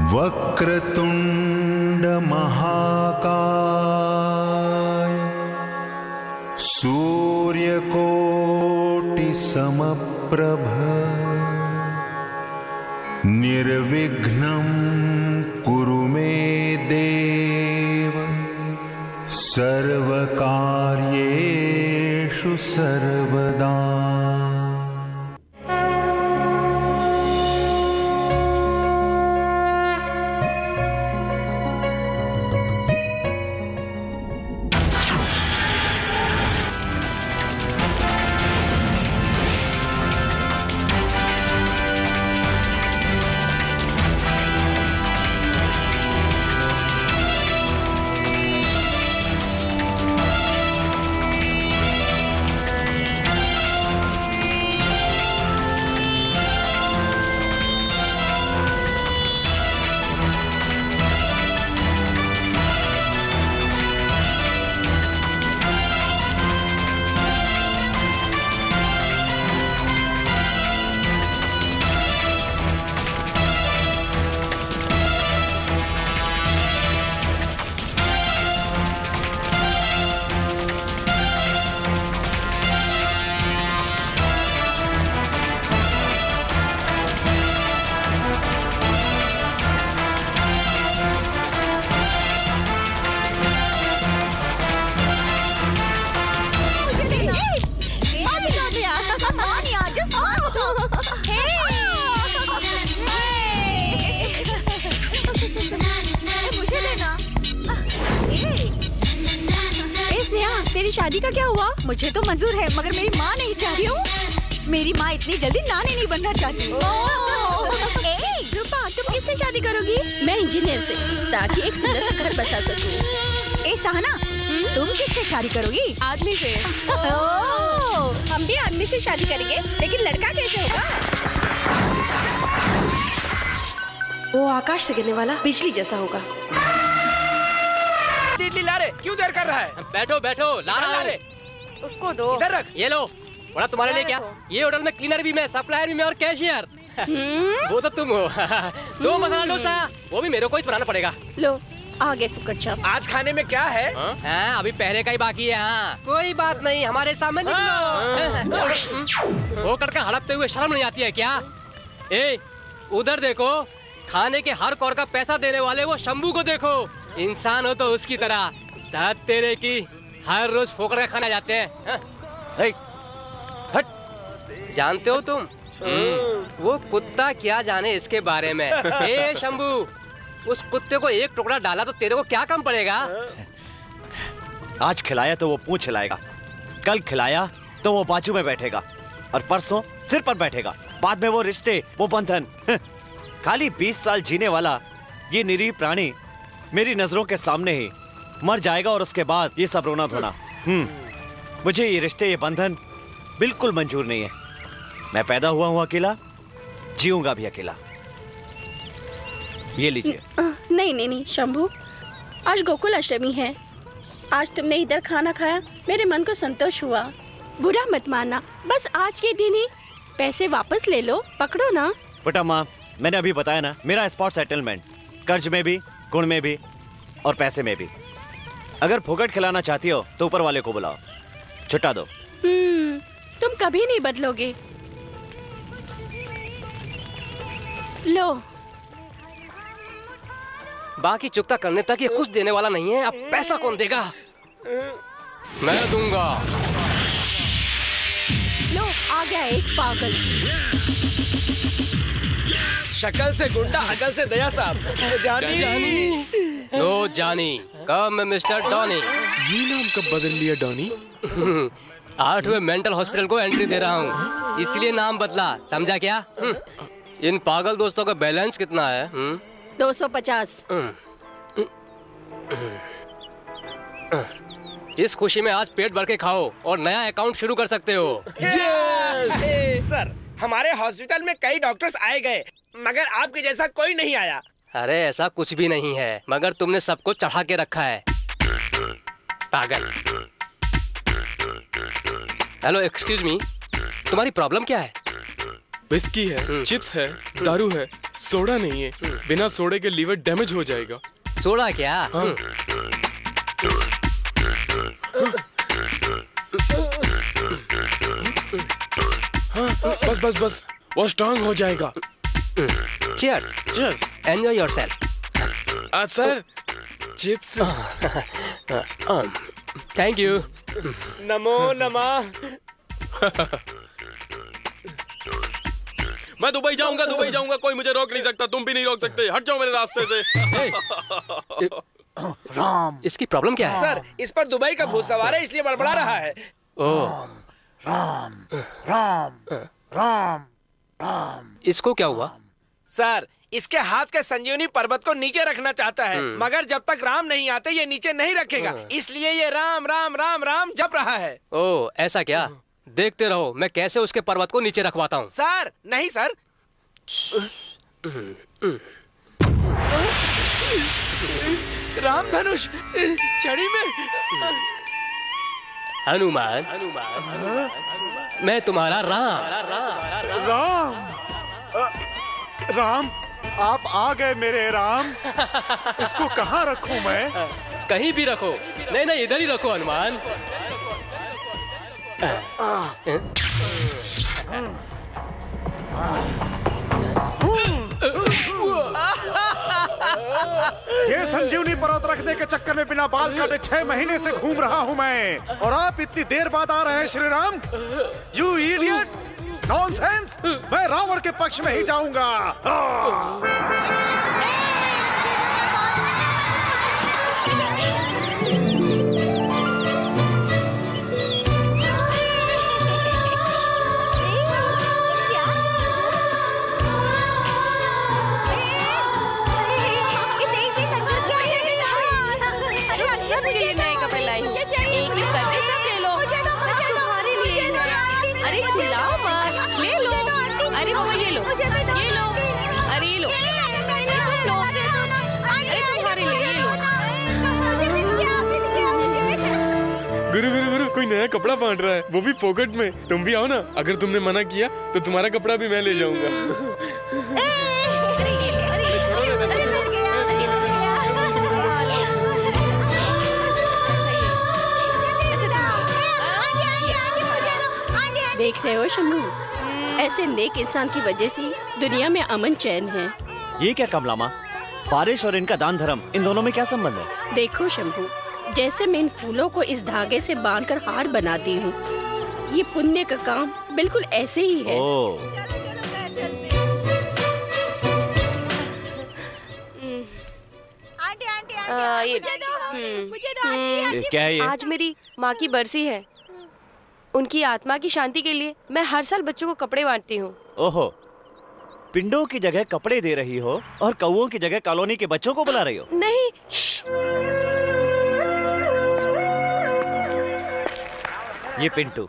वक्रतुंड महाकाय सूर्यकोटि समप्रभ निर्विघ्नं कुरु मे देव सर्वकार्येषु सर्वदा। तेरी शादी का क्या हुआ? मुझे तो मंजूर है, मगर मेरी माँ नहीं चाह रही हूँ। मेरी माँ इतनी जल्दी नानी नहीं बनना चाहती। रूपा, तुम किससे शादी करोगी? मैं इंजीनियर से, ताकि एक सुंदर सा घर बसा सकूं। ए सहना, तुम किससे शादी करोगी? आदमी से। हम भी आदमी से शादी करेंगे, लेकिन लड़का कैसे होगा? वो आकाश से गिरने वाला बिजली जैसा होगा। दिल्ली ला रहे, क्यों देर कर रहा है? बैठो बैठो, ला रहे। उसको दो। इधर रख। ये लो, बड़ा तुम्हारे लिए क्या? ये होटल में क्लीनर भी मैं, सप्लायर भी मैं और कैशियर। वो तो तुम हो। 2 मसाला डोसा, वो भी मेरे को ही बनाना पड़ेगा। लो, आगे फुकट छाप। आज खाने में क्या है? हाँ, अभी पहले का ही बाकी है। हाँ, कोई बात नहीं, हमारे सामने निकलो। वो करके हड़पते हुए शर्म नहीं आती है क्या? ए, उधर देखो, खाने के हर कौर का पैसा देने वाले वो शंभू को देखो। इंसान हो तो उसकी तरह, दांत तेरे की हर रोज फोकट का खाना जाते हैं। हट, जानते हो तुम? वो कुत्ता क्या जाने इसके बारे में। ए शंभू, उस कुत्ते को एक टुकड़ा डाला तो तेरे को क्या कम पड़ेगा? आज खिलाया तो वो पूंछ हिलाएगा, कल खिलाया तो वो बाजू में बैठेगा, और परसों सिर पर बैठेगा। बाद में वो रिश्ते, वो बंधन। खाली 20 साल जीने वाला ये निरीह प्राणी मेरी नजरों के सामने ही मर जाएगा, और उसके बाद ये सब रोना धोना। मुझे ये रिश्ते, ये बंधन बिल्कुल मंजूर नहीं है। मैं पैदा हुआ हूँ अकेला, जीऊंगा भी अकेला। ये लीजिए। नहीं नहीं नहीं शंभू, आज गोकुल अष्टमी है। आज तुमने इधर खाना खाया, मेरे मन को संतोष हुआ। बुरा मत मानना, बस आज के दिन ही पैसे वापस ले लो, पकड़ो ना। बेटा माँ, मैंने अभी बताया ना, मेरा स्पॉट सेटलमेंट, कर्ज में भी, गुण में भी और पैसे में भी। अगर फुकट खिलाना चाहती हो तो ऊपर वाले को बुलाओ, छुट्टा दो। तुम कभी नहीं बदलोगे। लो, बाकी चुकता करने तक ये कुछ देने वाला नहीं है। अब पैसा कौन देगा? मैं दूंगा। लो, आ गया एक पागल। शक्ल से गुंडा, अकल से दया साहब। जानी। नो जानी, कम मिस्टर डॉनी। ये नाम कब बदल लिया डॉनी? 8वें मेंटल हॉस्पिटल को एंट्री दे रहा हूँ, इसलिए नाम बदला, समझा क्या? इन पागल दोस्तों का बैलेंस कितना है? 250। इस खुशी में आज पेट भर के खाओ और नया अकाउंट शुरू कर सकते हो। सर, हमारे हॉस्पिटल में कई डॉक्टर्स आए गए, मगर आपके जैसा कोई नहीं आया। अरे ऐसा कुछ भी नहीं है, मगर तुमने सबको चढ़ा के रखा है, पागल। हेलो, एक्सक्यूज मी, तुम्हारी प्रॉब्लम क्या है? विस्की है, चिप्स है, दारू है, सोडा नहीं है, बिना सोडे के लीवर डैमेज हो जाएगा। सोडा क्या? हाँ। हाँ, बस बस बस, वो स्ट्रांग हो जाएगा। Cheers. Cheers. Enjoy yourself. Sir, chips. Thank you. नमो नमः। मैं दुबई जाऊंगा, कोई मुझे रोक नहीं सकता, तुम भी नहीं रोक सकते, हट जाओ मेरे रास्ते से। राम, इसकी प्रॉब्लम क्या है? सर, इस पर दुबई का भूत सवार है, इसलिए बड़बड़ा रहा है। ओह, राम, राम, राम, राम। इसको क्या हुआ? सर, इसके हाथ के संजीवनी पर्वत को नीचे रखना चाहता है, मगर जब तक राम नहीं आते ये नीचे नहीं रखेगा, इसलिए ये राम राम राम राम जप रहा है। ओह, ऐसा क्या? देखते रहो, मैं कैसे उसके पर्वत को नीचे रखवाता हूँ। सर, नहीं सर। राम धनुष छड़ी में। हनुमान, मैं तुम्हारा राम। राम, राम, आप आ गए मेरे राम। इसको कहाँ रखूं मैं? कहीं भी रखो। नहीं नहीं, इधर ही रखो हनुमान। ये संजीवनी पर्वत रखने के चक्कर में बिना बाल काटे 6 महीने से घूम रहा हूँ मैं, और आप इतनी देर बाद आ रहे हैं Shri Ram. You idiot, nonsense. मैं रावण के पक्ष में ही जाऊंगा। गुरु गुरु गुरु, कोई नया कपड़ा बांट रहा है, वो भी पॉकेट में। तुम भी आओ ना, अगर तुमने मना किया तो तुम्हारा कपड़ा भी मैं ले जाऊंगा। देख रहे हो शंभू, ऐसे नेक इंसान की वजह से दुनिया में अमन चैन है। ये क्या कमला माँ, बारिश और इनका दान धर्म, इन दोनों में क्या संबंध है? देखो शंभू, जैसे मैं इन फूलों को इस धागे से बांधकर हार बनाती हूँ, ये पुण्य का काम बिल्कुल ऐसे ही है। ओह, क्या है ये? आज मेरी माँ की बरसी है। उनकी आत्मा की शांति के लिए मैं हर साल बच्चों को कपड़े बांटती हूँ। ओहो, पिंडों की जगह कपड़े दे रही हो और कौओं की जगह कॉलोनी के बच्चों को बुला रही हो। नहीं, ये पिंटू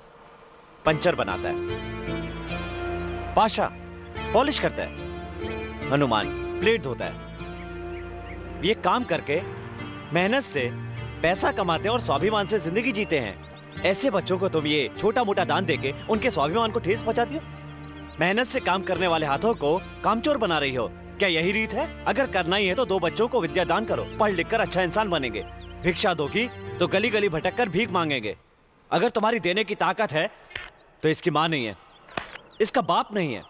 पंचर बनाता है, पाशा पॉलिश करता है, हनुमान प्लेट धोता है। ये काम करके मेहनत से पैसा कमाते हैं और स्वाभिमान से जिंदगी जीते हैं। ऐसे बच्चों को तुम ये छोटा मोटा दान देके उनके स्वाभिमान को ठेस पहुंचाती हो। मेहनत से काम करने वाले हाथों को कामचोर बना रही हो। क्या यही रीत है? अगर करना ही है तो 2 बच्चों को विद्या दान करो, पढ़ लिख कर अच्छा इंसान बनेंगे। भिक्षा दोगी तो गली गली भटक कर भीख मांगेंगे। अगर तुम्हारी देने की ताकत है तो इसकी माँ नहीं है, इसका बाप नहीं है,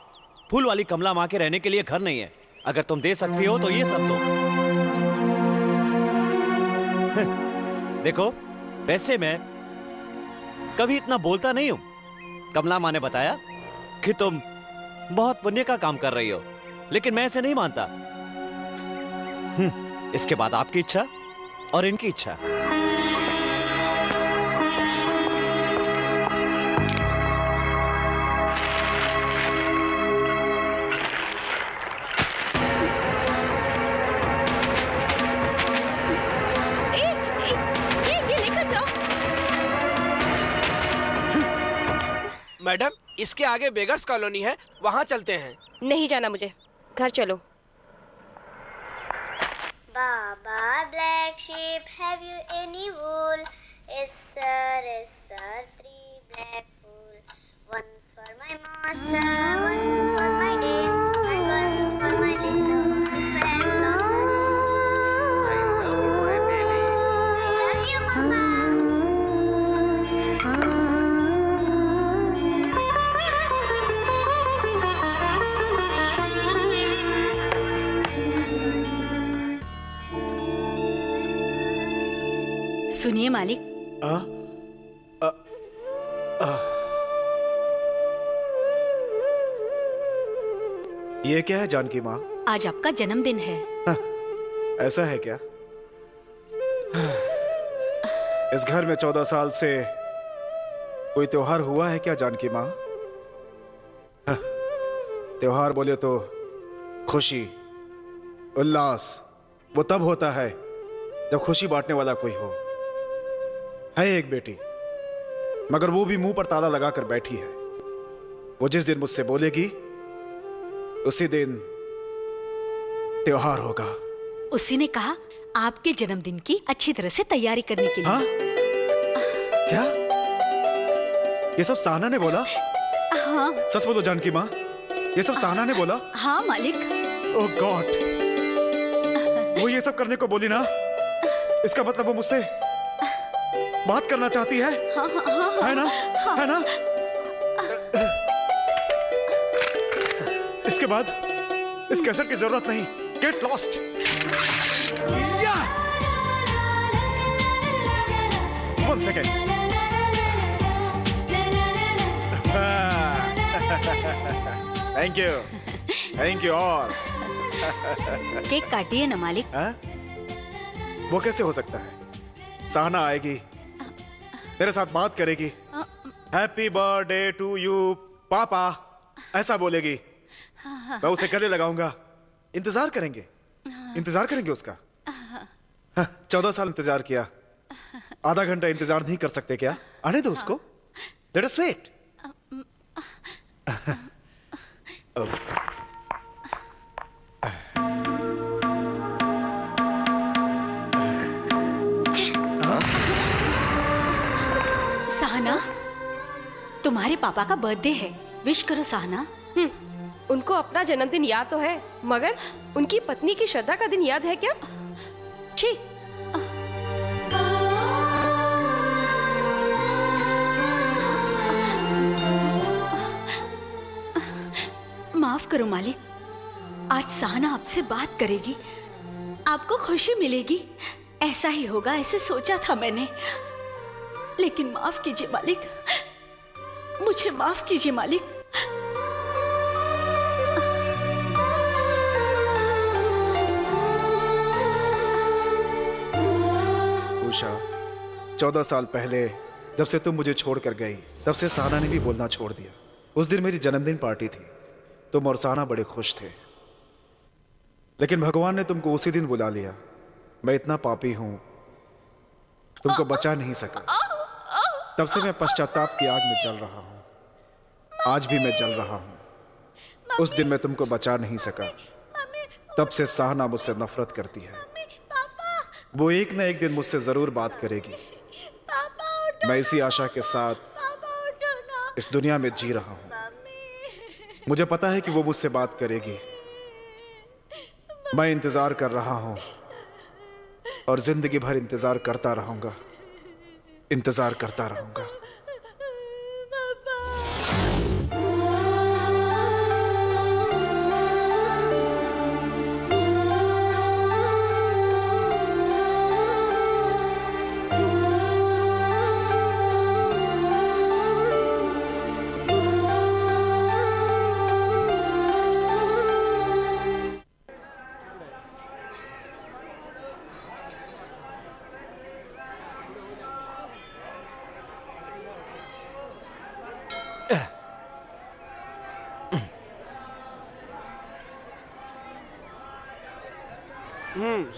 फूल वाली कमला माँ के रहने के लिए घर नहीं है। अगर तुम दे सकती हो तो ये सब दो। देखो, वैसे मैं कभी इतना बोलता नहीं हूं। कमला माँ ने बताया कि तुम बहुत पुण्य का काम कर रही हो, लेकिन मैं ऐसे नहीं मानता। इसके बाद आपकी इच्छा और इनकी इच्छा। मैडम, इसके आगे बेगर्स कॉलोनी है, वहाँ चलते हैं। नहीं जाना मुझे, घर चलो। Baba, black sheep, have you any wool? Yes sir, 3 black wool. One's for my master, one's for my dame, and one's for my lady. सुनिए मालिक। ये क्या है जानकी माँ? आज आपका जन्मदिन है। ऐसा है क्या? इस घर में 14 साल से कोई त्योहार हुआ है क्या जानकी माँ? त्योहार बोले तो खुशी, उल्लास वो तब होता है जब खुशी बांटने वाला कोई हो। है एक बेटी, मगर वो भी मुंह पर ताला लगाकर बैठी है। वो जिस दिन मुझसे बोलेगी उसी दिन त्योहार होगा। उसी ने कहा आपके जन्मदिन की अच्छी तरह से तैयारी करने के लिए। हाँ? क्या? ये सब साहना ने बोला? हाँ। सच बोलो जानकी माँ, ये सब साहना ने बोला? हाँ मालिक। ओह गॉड, वो ये सब करने को बोली ना, इसका मतलब वो मुझसे बात करना चाहती है। हाँ, हाँ, हाँ, है ना? हाँ। है ना? इसके बाद इस कैसेट की जरूरत नहीं। Get lost. One second. Thank you all. Cake काटिए ना मालिक। वो कैसे हो सकता है? साहना आएगी, मेरे साथ बात करेगी, हैप्पी बर्थडे टू यू पापा ऐसा बोलेगी, मैं उसे गले लगाऊंगा, इंतजार करेंगे उसका। 14 साल इंतजार किया, आधा घंटा इंतजार नहीं कर सकते क्या? आने दो उसको, लेट अस वेट। सहना, तुम्हारे पापा का बर्थडे है, विश करो सहना। उनको अपना जन्मदिन याद तो है, मगर उनकी पत्नी की श्रद्धा का दिन याद है क्या? छी। माफ करो मालिक, आज सहना आपसे बात करेगी, आपको खुशी मिलेगी, ऐसा ही होगा ऐसे सोचा था मैंने। लेकिन माफ कीजिए मालिक, मुझे माफ कीजिए मालिक। उषा, 14 साल पहले जब से तुम मुझे छोड़कर गई, तब से सहना ने भी बोलना छोड़ दिया। उस दिन मेरी जन्मदिन पार्टी थी, तुम और सहना बड़े खुश थे, लेकिन भगवान ने तुमको उसी दिन बुला लिया। मैं इतना पापी हूं, तुमको बचा नहीं सका। तब से मैं पश्चाताप की आग में जल रहा हूं। आज भी मैं जल रहा हूं। उस दिन मैं तुमको बचा नहीं सका, तब से सहना मुझसे नफरत करती है। वो एक न एक दिन मुझसे जरूर बात करेगी। मैं इसी आशा के साथ इस दुनिया में जी रहा हूं। मुझे पता है कि वो मुझसे बात करेगी। मैं इंतजार कर रहा हूं और जिंदगी भर इंतजार करता रहूंगा, इंतजार करता रहूंगा।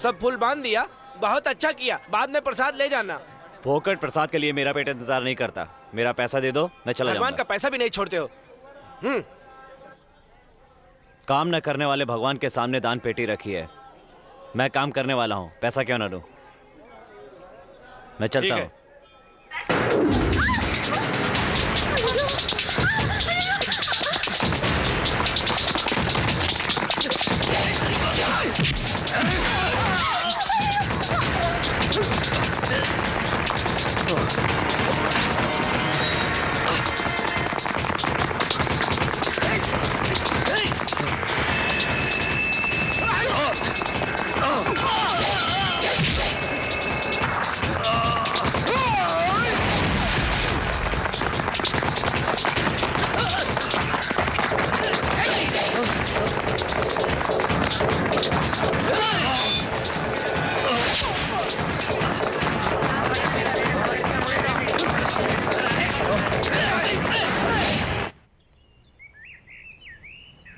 सब फूल बांध दिया, बहुत अच्छा किया। बाद में प्रसाद ले जाना। फोकट प्रसाद के लिए मेरा पेट इंतजार नहीं करता। मेरा पैसा दे दो, मैं चला भगवान जाऊंगा। का पैसा भी नहीं छोड़ते हो। काम न करने वाले भगवान के सामने दान पेटी रखी है। मैं काम करने वाला हूँ, पैसा क्यों ना दूं? मैं चलता हूँ।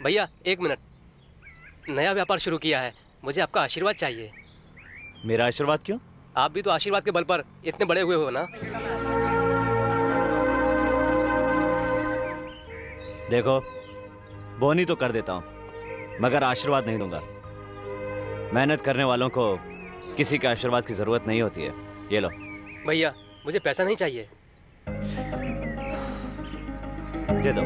भैया 1 मिनट, नया व्यापार शुरू किया है, मुझे आपका आशीर्वाद चाहिए। मेरा आशीर्वाद क्यों? आप भी तो आशीर्वाद के बल पर इतने बड़े हुए हो ना। देखो, बोनी तो कर देता हूं, मगर आशीर्वाद नहीं दूंगा। मेहनत करने वालों को किसी के आशीर्वाद की जरूरत नहीं होती है। ये लो। भैया मुझे पैसा नहीं चाहिए। दे दो।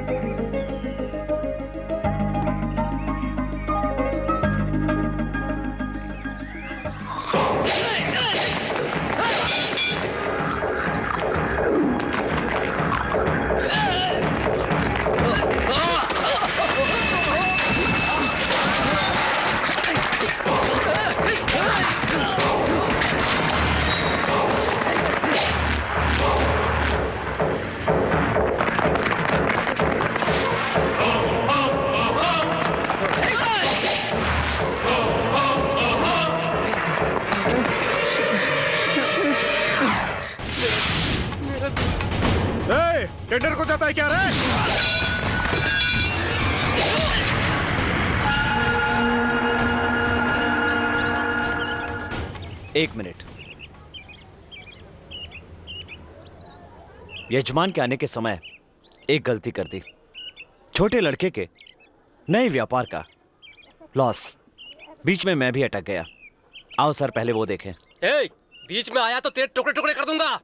टेंडर को जाता है क्या रे? एक मिनट। यजमान के आने के समय एक गलती कर दी। छोटे लड़के के नए व्यापार का लॉस। बीच में मैं भी अटक गया। आओ सर, पहले वो देखें। बीच में आया तो तेरे टुकड़े टुकड़े कर दूंगा।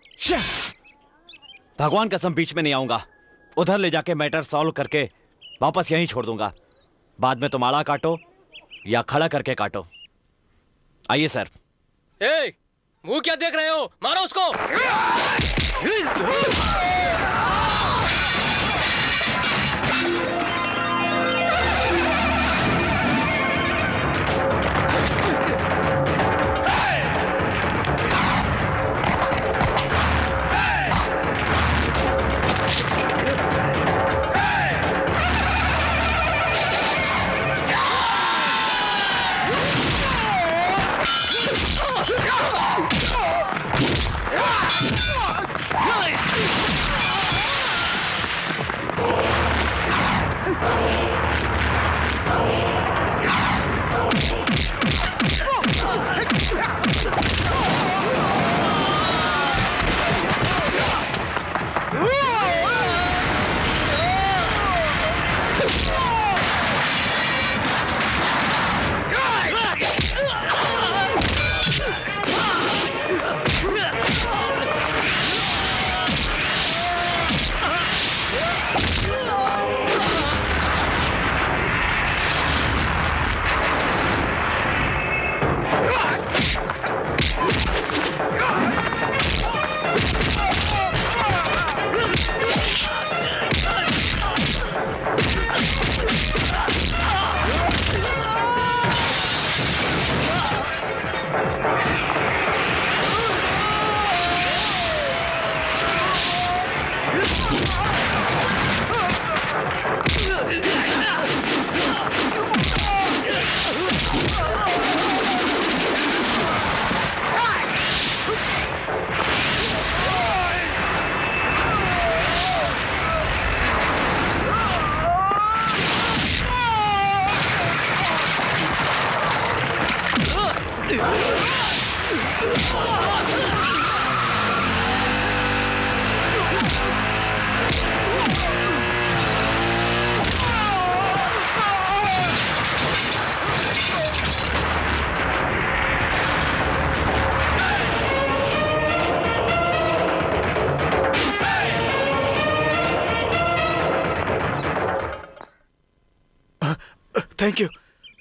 भगवान कसम बीच में नहीं आऊंगा। उधर ले जाके मैटर सॉल्व करके वापस यहीं छोड़ दूंगा। बाद में तुम आड़ा काटो या खड़ा करके काटो। आइए सर। मुंह क्या देख रहे हो? मारो उसको।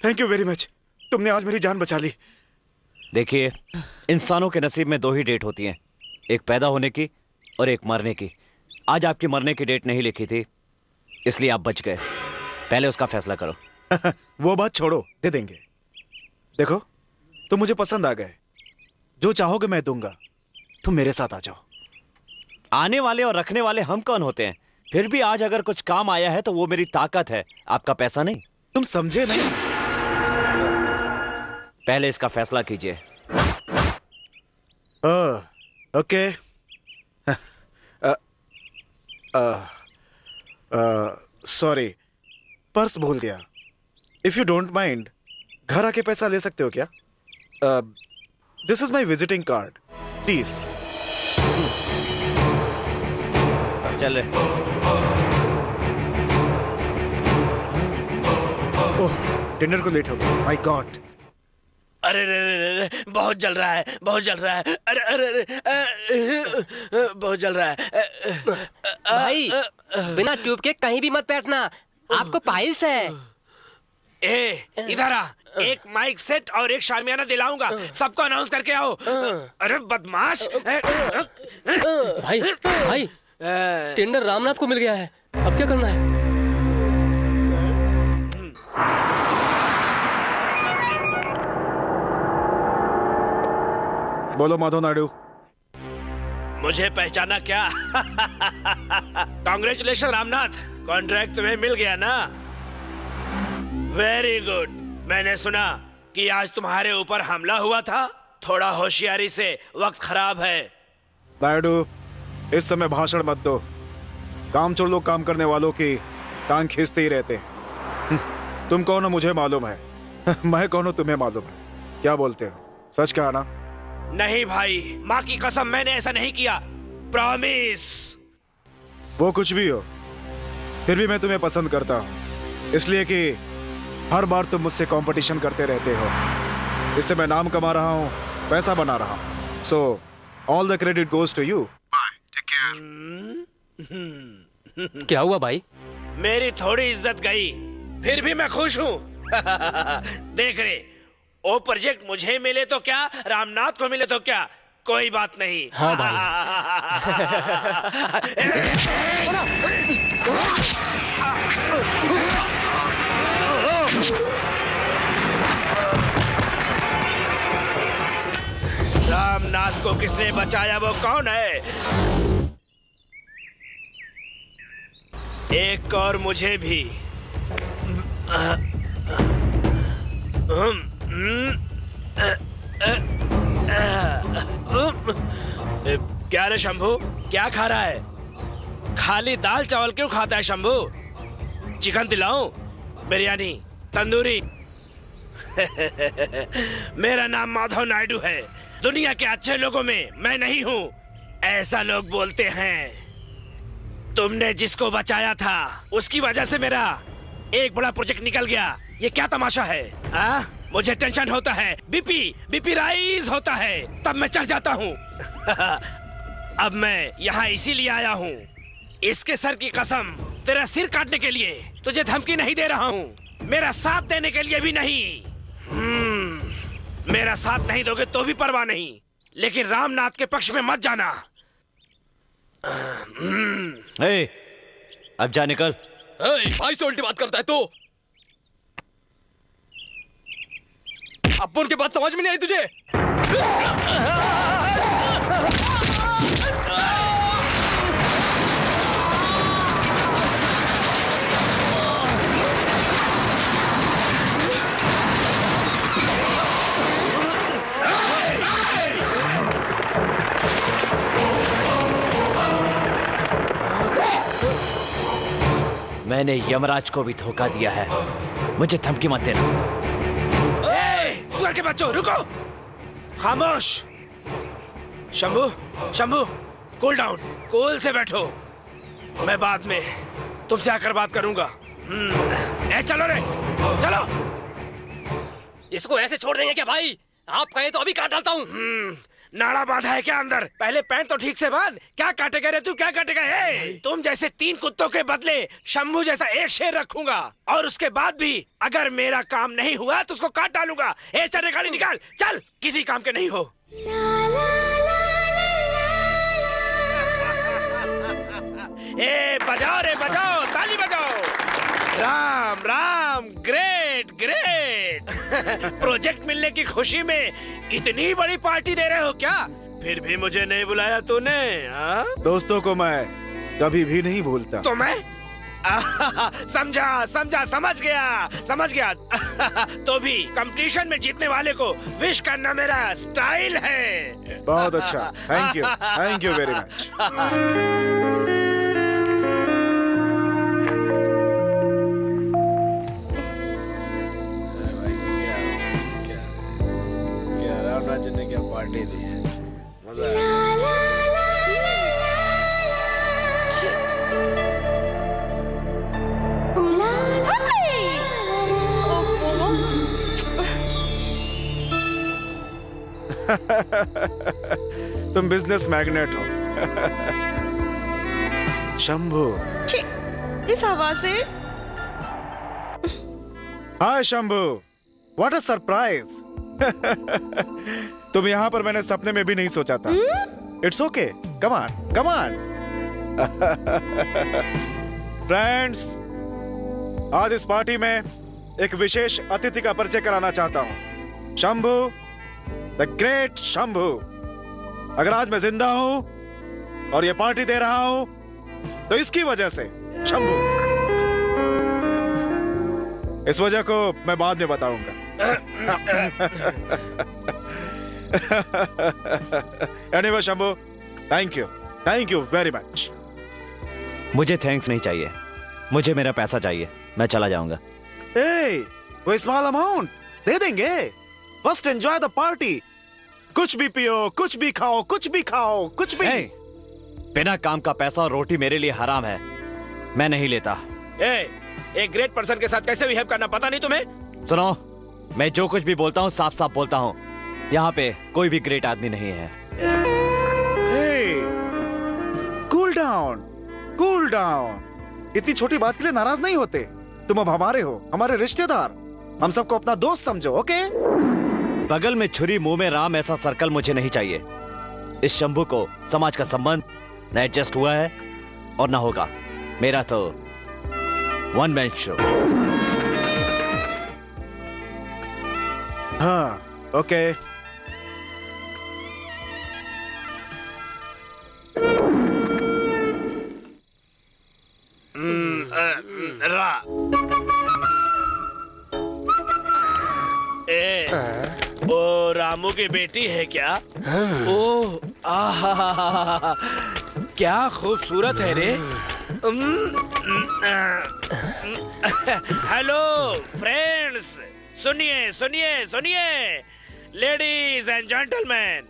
Thank you very much. तुमने आज मेरी जान बचा ली। देखिए, इंसानों के नसीब में 2 ही डेट होती हैं, एक पैदा होने की और एक मरने की। आज आपकी मरने की डेट नहीं लिखी थी, इसलिए आप बच गए। पहले उसका फैसला करो। वो बात छोड़ो, दे देंगे। देखो, तुम मुझे पसंद आ गए। जो चाहोगे मैं दूंगा। तुम मेरे साथ आ जाओ। आने वाले और रखने वाले हम कौन होते हैं? फिर भी आज अगर कुछ काम आया है तो वो मेरी ताकत है, आपका पैसा नहीं। तुम समझे नहीं। पहले इसका फैसला कीजिए। ओके। सॉरी, पर्स भूल गया। इफ यू डोंट माइंड घर आके पैसा ले सकते हो क्या? This is my visiting card, please. चल रे। ओह, डिनर को लेट हो गया। My God. अरे रे रे रे रे, बहुत जल रहा है, बहुत जल रहा है। अरे अरे अरे, बहुत जल रहा है। भाई बिना ट्यूब के कहीं भी मत बैठना, आपको पाइल्स है। ए, इधर आ। एक माइक सेट और एक शामियाना दिलाऊंगा, सबको अनाउंस करके आओ। अरे बदमाश। भाई भाई टेंडर रामनाथ को मिल गया है, अब क्या करना है? बोलो माधव नायडू। मुझे पहचाना क्या? कांग्रेचुलेशन रामनाथ, कॉन्ट्रैक्ट तुम्हें मिल गया ना? Very good. मैंने सुना कि आज तुम्हारे ऊपर हमला हुआ था। थोड़ा होशियारी से, वक्त खराब है। नायडू, इस समय भाषण मत दो। कामचोर लोग काम करने वालों की टांग खींचते ही रहते हैं। तुम कौन हो मुझे मालूम है, मैं कौन हूं तुम्हें मालूम है। क्या बोलते हो, सच कहा ना? नहीं भाई, माँ की कसम, मैंने ऐसा नहीं किया। प्रॉमिस। वो कुछ भी हो, फिर भी मैं तुम्हें पसंद करता हूं, इसलिए कि हर बार तुम मुझसे कंपटीशन करते रहते हो। इससे मैं नाम कमा रहा हूं, पैसा बना रहा हूं। So all the credit goes to you. क्या हुआ भाई? मेरी थोड़ी इज्जत गई, फिर भी मैं खुश हूँ। देख रे, वो प्रोजेक्ट मुझे मिले तो क्या, रामनाथ को मिले तो क्या, कोई बात नहीं। हाँ भाई। रामनाथ को किसने बचाया, वो कौन है? एक और मुझे भी। क्या रे शंभू, क्या खा रहा है? खाली दाल चावल क्यों खाता है शंभू? चिकन दिलाऊं, बिरयानी, तंदूरी? मेरा नाम माधव नायडू है। दुनिया के अच्छे लोगों में मैं नहीं हूँ, ऐसा लोग बोलते हैं। तुमने जिसको बचाया था, उसकी वजह से मेरा एक बड़ा प्रोजेक्ट निकल गया। ये क्या तमाशा है? मुझे टेंशन होता है, बीपी राइज होता है, तब मैं चढ़ जाता हूँ। अब मैं यहाँ इसीलिए आया हूँ, इसके सर की कसम, तेरा सिर काटने के लिए। तुझे धमकी नहीं दे रहा हूँ, मेरा साथ देने के लिए भी नहीं। मेरा साथ नहीं दोगे तो भी परवाह नहीं, लेकिन रामनाथ के पक्ष में मत जाना। अब जा निकल। भाई से उल्टी बात करता है तू। अप्पू के बात समझ में नहीं आई तुझे? मैंने यमराज को भी धोखा दिया है, मुझे धमकी मत देना। सुअर के बच्चों, रुको, खामोश। Shambhu, Shambhu, cool down, cool से बैठो। मैं बाद में तुमसे आकर बात करूंगा। चलो रे, चलो। इसको ऐसे छोड़ देंगे क्या भाई? आप कहे तो अभी काट डालता हूँ। नाड़ा बांधा है क्या अंदर? पहले पैंट तो ठीक से बांध। क्या काटेगा रे तू, क्या काटेगा? तुम जैसे 3 कुत्तों के बदले शंभू जैसा एक शेर रखूंगा, और उसके बाद भी अगर मेरा काम नहीं हुआ तो उसको काट डालूंगा। चल रे, गाड़ी निकाल, चल, किसी काम के नहीं हो। बजाओ रे, बजाओ, ताली बजाओ। Ram Ram, great great. Project मिलने की खुशी में इतनी बड़ी पार्टी दे रहे हो क्या? फिर भी मुझे नहीं बुलाया तूने? दोस्तों को मैं कभी भी नहीं भूलता। तो मैं समझा समझा, समझ गया समझ गया। तो भी कंपटीशन में जीतने वाले को विश करना मेरा स्टाइल है। बहुत अच्छा, थैंक यू वेरी मच। तुम बिजनेस मैग्नेट हो। शंभू। छी, इस हवा से। हाय शंभू, व्हाट अ सरप्राइज। तुम यहाँ पर मैंने सपने में भी नहीं सोचा था। It's okay, come on come on. Friends, आज इस पार्टी में एक विशेष अतिथि का परिचय कराना चाहता हूं। Shambhu, the great Shambhu. अगर आज मैं जिंदा हूं और ये पार्टी दे रहा हूं तो इसकी वजह से शंभू। इस वजह को मैं बाद में बताऊंगा। Anyway Shambhu, thank you very much. मुझे थैंक्स नहीं चाहिए, मुझे मेरा पैसा चाहिए। मैं चला जाऊंगा। वो स्मॉल अमाउंट दे देंगे। First enjoy the party. कुछ भी पियो, कुछ भी खाओ, कुछ भी खाओ, कुछ भी। बिना काम का पैसा और रोटी मेरे लिए हराम है, मैं नहीं लेता। एक ग्रेट पर्सन के साथ कैसे बिहेव करना पता नहीं तुम्हें? सुनो, मैं जो कुछ भी बोलता हूँ साफ साफ बोलता हूँ। यहाँ पे कोई भी ग्रेट आदमी नहीं है। Cool down, cool down. इतनी छोटी बात के लिए नाराज नहीं होते। तुम अब हमारे हो, हमारे रिश्तेदार। हम सबको अपना दोस्त समझो, ओके? बगल में छुरी मुंह में राम ऐसा सर्कल मुझे नहीं चाहिए। इस शंभू को समाज का संबंध न एडजस्ट हुआ है और ना होगा। मेरा तो वन मैन शो। हाँ, ओके। ओ रामू की बेटी है क्या? ओह, आहा, क्या खूबसूरत है रे। हेलो फ्रेंड्स, सुनिए सुनिए सुनिए, लेडीज एंड जेंटलमैन,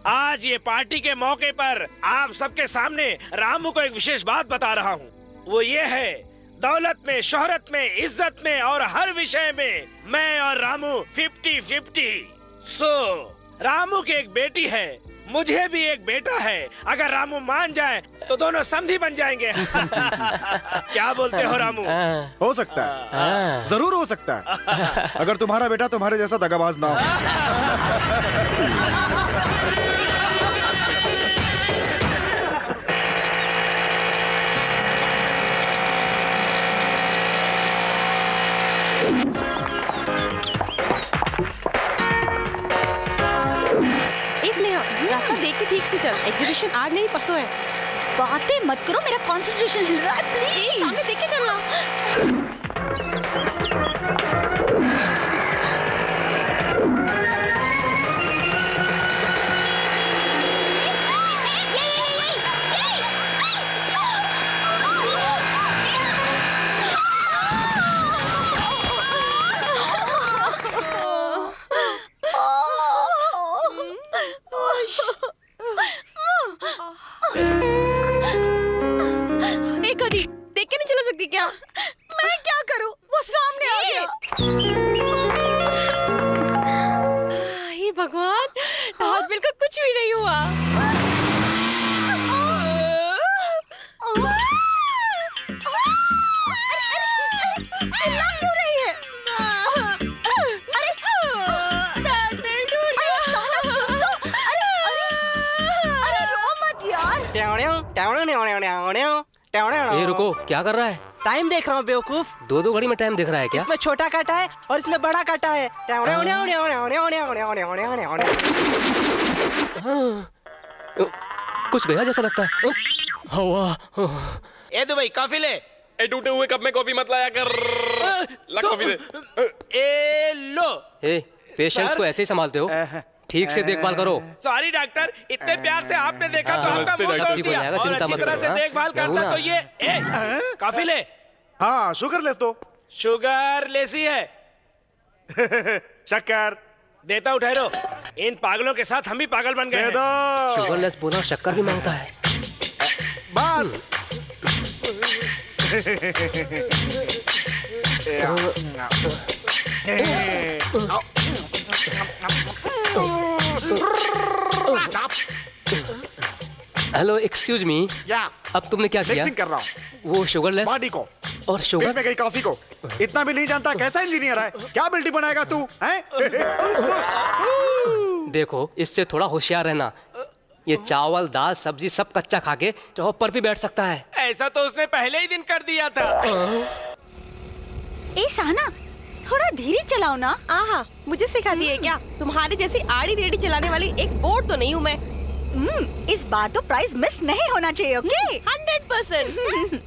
आज ये पार्टी के मौके पर आप सबके सामने रामू को एक विशेष बात बता रहा हूँ। वो ये है, दौलत में, शोहरत में, इज्जत में और हर विषय में मैं और रामू 50-50। रामू की एक बेटी है, मुझे भी एक बेटा है। अगर रामू मान जाए तो दोनों समधी बन जाएंगे। क्या बोलते हो रामू? हो सकता है, जरूर हो सकता है, अगर तुम्हारा बेटा तुम्हारे जैसा दगाबाज ना हो। रास्ता देख के ठीक से चल। एग्जीबिशन आज नहीं परसों है। बातें मत करो, मेरा कंसंट्रेशन हिल रहा है। प्लीज सामने देख के चलना। देख के नहीं चला सकती क्या? मैं क्या करूं? वो सामने आ गया। हे भगवान, ताजमहल का कुछ भी नहीं हुआ। चिल्ला क्यों रही है? अरे ताजमहल टूट गया। साला सुन लो। अरे रो मत यार। ये रुको, क्या कर रहा है? टाइम देख रहा हूँ बेवकूफ। 2-2 घड़ी में टाइम देख रहा है क्या? इसमें छोटा काटा है और इसमें बड़ा काटा है। कुछ गया जैसा लगता है। ए दुबई, कॉफी ले। ए टूटे हुए कप में कॉफी मत लाया कर। ला कॉफी दे। ए लो। ए, पेशेंट्स को ऐसे ही संभालते हो? ठीक से देखभाल करो। सॉरी डॉक्टर, इतने प्यार से आपने देखा तो आपका मुंह तोड़ दिया। और अच्छी तरह से देखभाल करता तो ये कॉफी ले। हाँ, शुगर लेस दो। शुगर लेसी है। शक्कर देता हूँ, ठहरो। इन पागलों के साथ हम भी पागल बन गए। दे दो। शुगर लेस बोला, शक्कर भी मांगता है। बस। हेलो एक्सक्यूज मी, या अब तुमने क्या किया? मिक्सिंग कर रहा हूँ वो शुगरलेस बॉडी को और पीठ शुगर में गई कॉफी को। इतना भी नहीं जानता कैसा इंजीनियर है? क्या बिल्डिंग बनाएगा तू हैं? देखो, इससे थोड़ा होशियार रहना। ये चावल दाल सब्जी सब कच्चा खा के चौप पर भी बैठ सकता है। ऐसा तो उसने पहले ही दिन कर दिया था। ए साना, थोड़ा धीरे चलाओ ना। आहा, मुझे सिखाती है क्या? तुम्हारी जैसी आड़ी टेढ़ी चलाने वाली एक बोट तो नहीं हूँ मैं। इस बार तो प्राइस मिस नहीं होना चाहिए, ओके? 100%।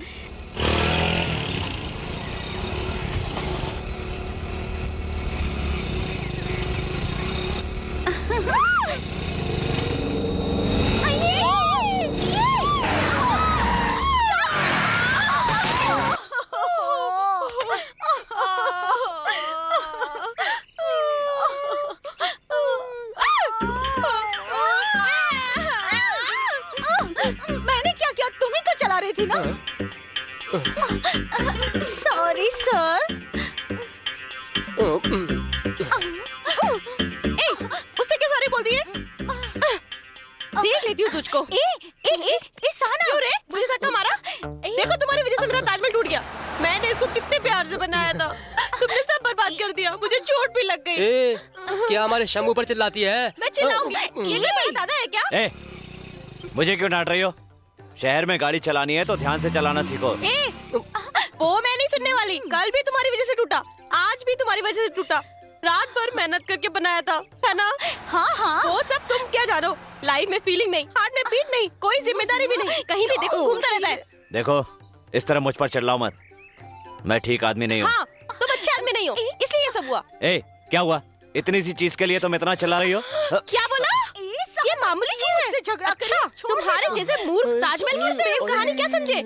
मैंने क्या किया? तुम ही तो चला रही थी ना। Sorry sir. उससे क्या सॉरी बोल दिए? देख लेती हूँ तुझको। साना, क्यों रे? मुझे धक्का मारा? देखो, तुम्हारी वजह से मेरा ताजमहल टूट गया। मैंने इसको कितने प्यार से बनाया था, तुमने सब बर्बाद कर दिया। मुझे चोट भी लग गई। क्या हमारे शंभू पर चिल्लाती है? मैं चिल्लाऊंगी? ये क्या मेरा दादा है क्या? मुझे क्यों डांट रही हो? शहर में गाड़ी चलानी है तो ध्यान से चलाना सीखो। वो मैं नहीं सुनने वाली। कल भी तुम्हारी वजह से टूटा, आज भी तुम्हारी वजह से टूटा। रात भर मेहनत करके बनाया था, है ना? हाँ। वो सब तुम क्या जानो? लाइफ में फीलिंग नहीं, हार्ट में बीट नहीं, कोई जिम्मेदारी भी नहीं, कहीं भी देखो घूमता रहता है। देखो, इस तरह मुझ पर चिल्लाओ मत। मैं ठीक आदमी नहीं हूँ। हाँ, तुम अच्छे आदमी नहीं हो, इसलिए ये सब हुआ। क्या हुआ? इतनी सी चीज के लिए तुम इतना चिल्ला रही हो? क्या बोला? ये मामूली चीज है। झगड़ा अच्छा, तुम्हारे जैसे मूर्ख ताजमहल की प्रेम कहानी क्या समझे?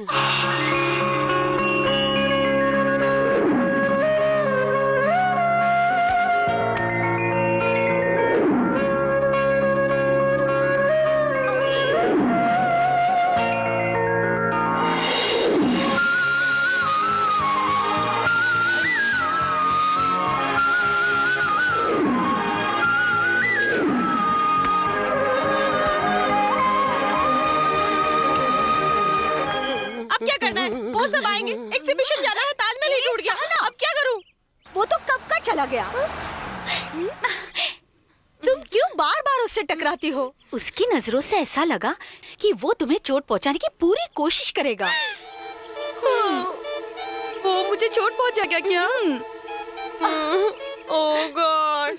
वो सब आएंगे, एग्जीबिशन जाना है, ताजमहल ही टूट गया। अब क्या करूं? वो तो कब का चला गया। तुम क्यों बार-बार उससे टकराती हो? उसकी नजरों से ऐसा लगा कि वो तुम्हें चोट पहुंचाने की पूरी कोशिश करेगा। वो मुझे चोट पहुंचा क्या? ओह गॉड।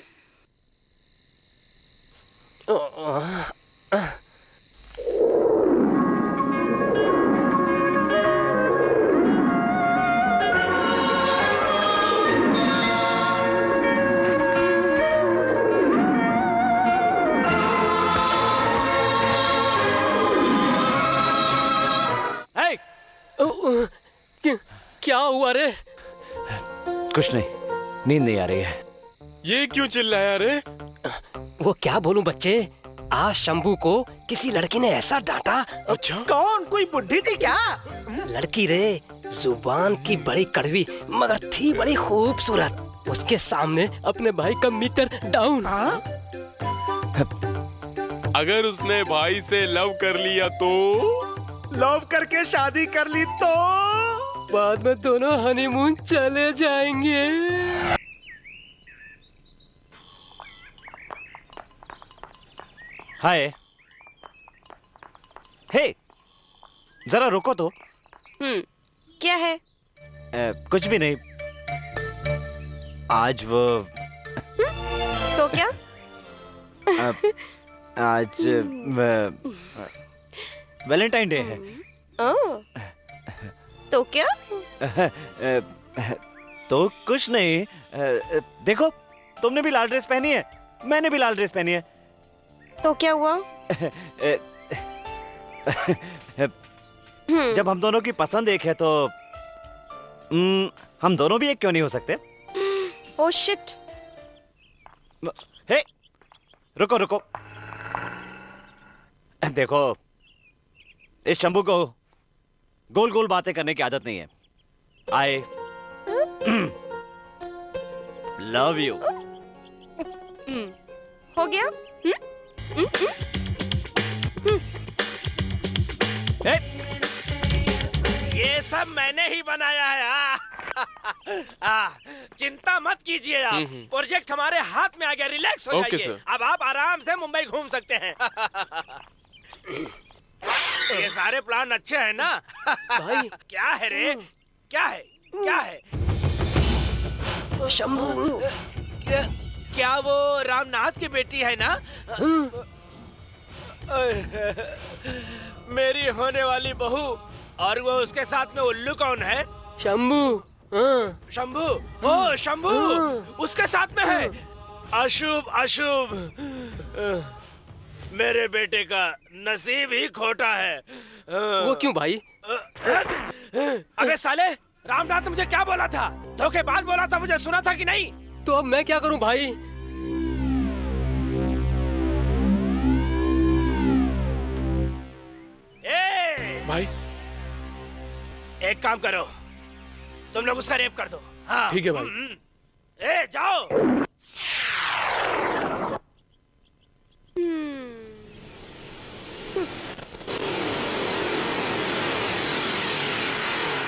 क्या हुआ रे? कुछ नहीं, नींद नहीं आ रही है। ये क्यों चिल्लाया रे? वो क्या बोलूं बच्चे, आज शंभू को किसी लड़की ने ऐसा डांटा। अच्छा, कौन? कोई बुढ़ी थी क्या? लड़की रे, जुबान की बड़ी कड़वी मगर थी बड़ी खूबसूरत। उसके सामने अपने भाई का मीटर डाउन। अगर उसने भाई से लव कर लिया तो? लव करके शादी कर ली तो? बाद में दोनों हनीमून चले जाएंगे। हाय, हे, जरा रुको तो। क्या है? कुछ भी नहीं। आज वो तो क्या? आज वैलेंटाइन डे है। तो क्या? तो कुछ नहीं। देखो, तुमने भी लाल ड्रेस पहनी है, मैंने भी लाल ड्रेस पहनी है। तो क्या हुआ? जब हम दोनों की पसंद एक है तो हम दोनों भी एक क्यों नहीं हो सकते? Oh shit. हे, रुको रुको। देखो, इस शंभू को गोल गोल बातें करने की आदत नहीं है। I love you. हो गया? ये सब मैंने ही बनाया है। चिंता मत कीजिए आप, प्रोजेक्ट हमारे हाथ में आ गया, रिलैक्स हो जाइए। अब आप आराम से मुंबई घूम सकते हैं। ये सारे प्लान अच्छे हैं ना? भाई क्या है रे? क्या है? क्या है? शंभू, क्या वो रामनाथ की बेटी है ना? मेरी होने वाली बहू, और वो उसके साथ में उल्लू कौन है? शंभू। शंभू, ओ शंभू उसके साथ में है। अशुभ अशुभ, मेरे बेटे का नसीब ही खोटा है। वो क्यों भाई? अबे साले, रामनाथ ने मुझे क्या बोला था? धोखेबाज बोला था, मुझे सुना था कि नहीं? तो अब मैं क्या करूं भाई? भाई एक काम करो, तुम लोग उसका रेप कर दो। हाँ ठीक है भाई। ए जाओ।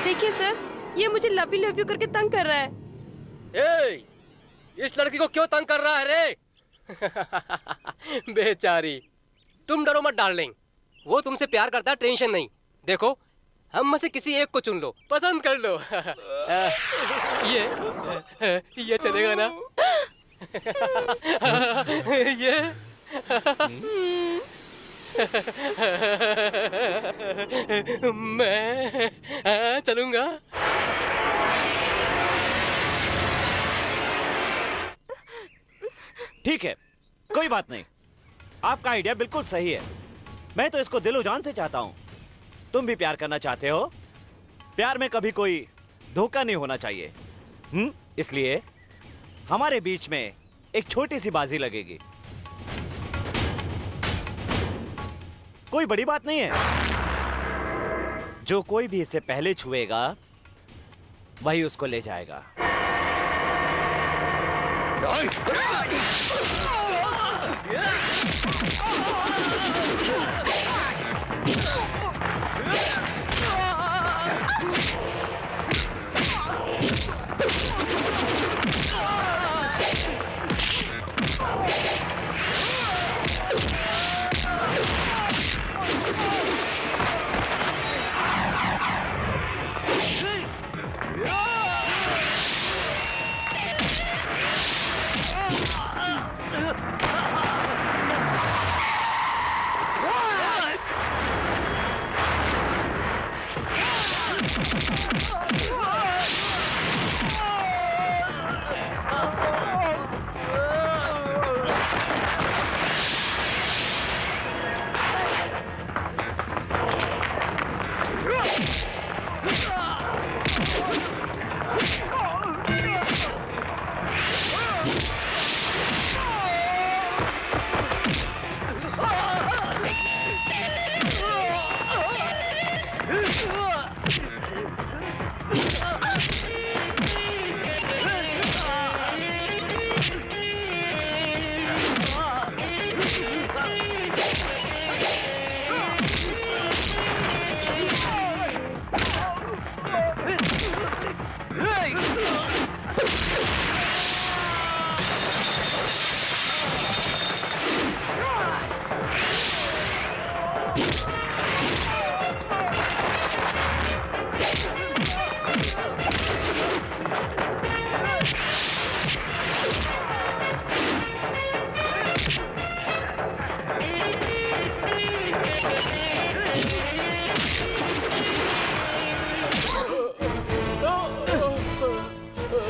देखिए सर, ये मुझे लव यू करके तंग कर रहा है। ए, इस लड़की को क्यों तंग कर रहा है रे? बेचारी। तुम डरो मत डार्लिंग, वो तुमसे प्यार करता है, टेंशन नहीं। देखो, हम में से किसी एक को चुन लो, पसंद कर लो। ये चलेगा ना? ये मैं चलूंगा। ठीक है, कोई बात नहीं, आपका आइडिया बिल्कुल सही है। मैं तो इसको दिलो जान से चाहता हूं। तुम भी प्यार करना चाहते हो। प्यार में कभी कोई धोखा नहीं होना चाहिए। इसलिए हमारे बीच में एक छोटी सी बाजी लगेगी। कोई बड़ी बात नहीं है। जो कोई भी इससे पहले छुएगा वही उसको ले जाएगा।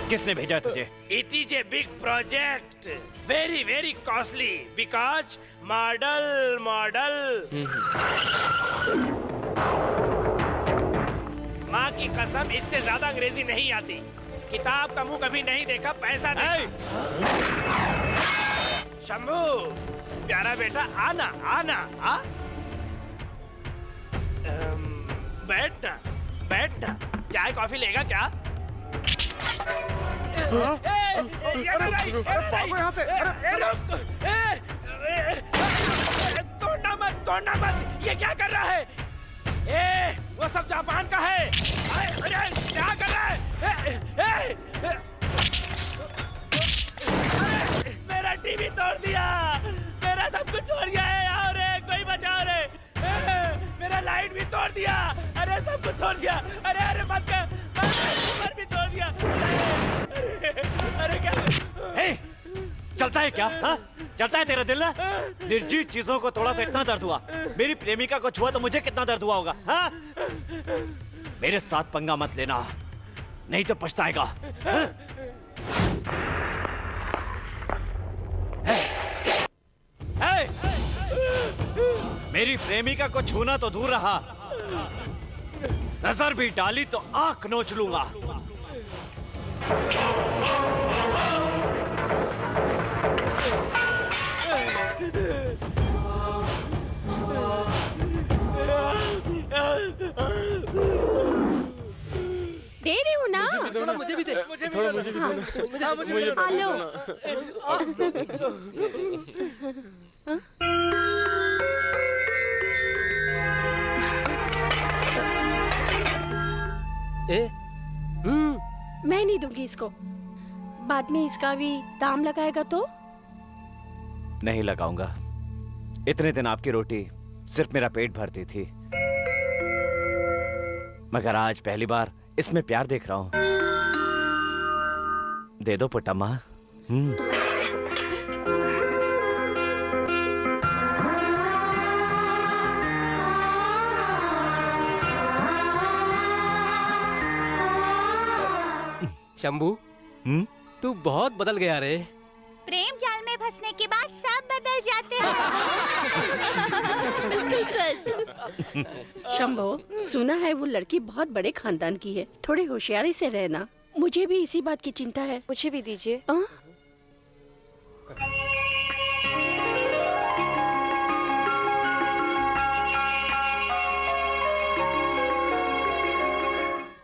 किसने भेजा तुझे? It is a big project, very very costly because model. माँ की कसम, इससे ज्यादा अंग्रेजी नहीं आती। किताब का मुंह कभी नहीं देखा, पैसा नहीं। शंभू प्यारा बेटा, आना आना आ। बैठना, चाय कॉफी लेगा क्या? भागो यहाँ से! तोड़ना मत, ये क्या कर रहा है? वो सब जापान का है। अरे क्या कर रहा है? अरे मेरा टीवी तोड़ दिया, मेरा सब कुछ तोड़ दिया है। आओ रे, कोई बचाओ रे। मेरा लाइट भी तोड़ दिया। अरे सब कुछ तोड़ दिया। अरे मत कर, भी तोड़ दिया। अरे क्या चलता है क्या? हा? चलता है तेरा दिल ना? निर्जीव चीजों को थोड़ा तो इतना दर्द हुआ, मेरी प्रेमिका को छुआ तो मुझे कितना दर्द हुआ होगा। हा? मेरे साथ पंगा मत लेना, नहीं तो पछताएगा। हा? मेरी प्रेमिका को छूना तो दूर रहा, नजर भी डाली तो आंख नोच लूंगा। दे रही हूँ ना। मुझे भी दे। थोड़ा मुझे भी दो। मुझे हेलो। मैं नहीं दूंगी इसको। बाद में इसका भी दाम लगाएगा तो? नहीं लगाऊंगा। इतने दिन आपकी रोटी सिर्फ मेरा पेट भरती थी, मगर आज पहली बार इसमें प्यार देख रहा हूं। दे दो पुट्टम्मा। शंभू, तू बहुत बदल गया रे। प्रेम जाल में फंसने के बाद सब बदल जाते हैं। बिल्कुल सच। शंभो, सुना है वो लड़की बहुत बड़े खानदान की है, थोड़ी होशियारी से रहना। मुझे भी इसी बात की चिंता है। मुझे भी दीजिए।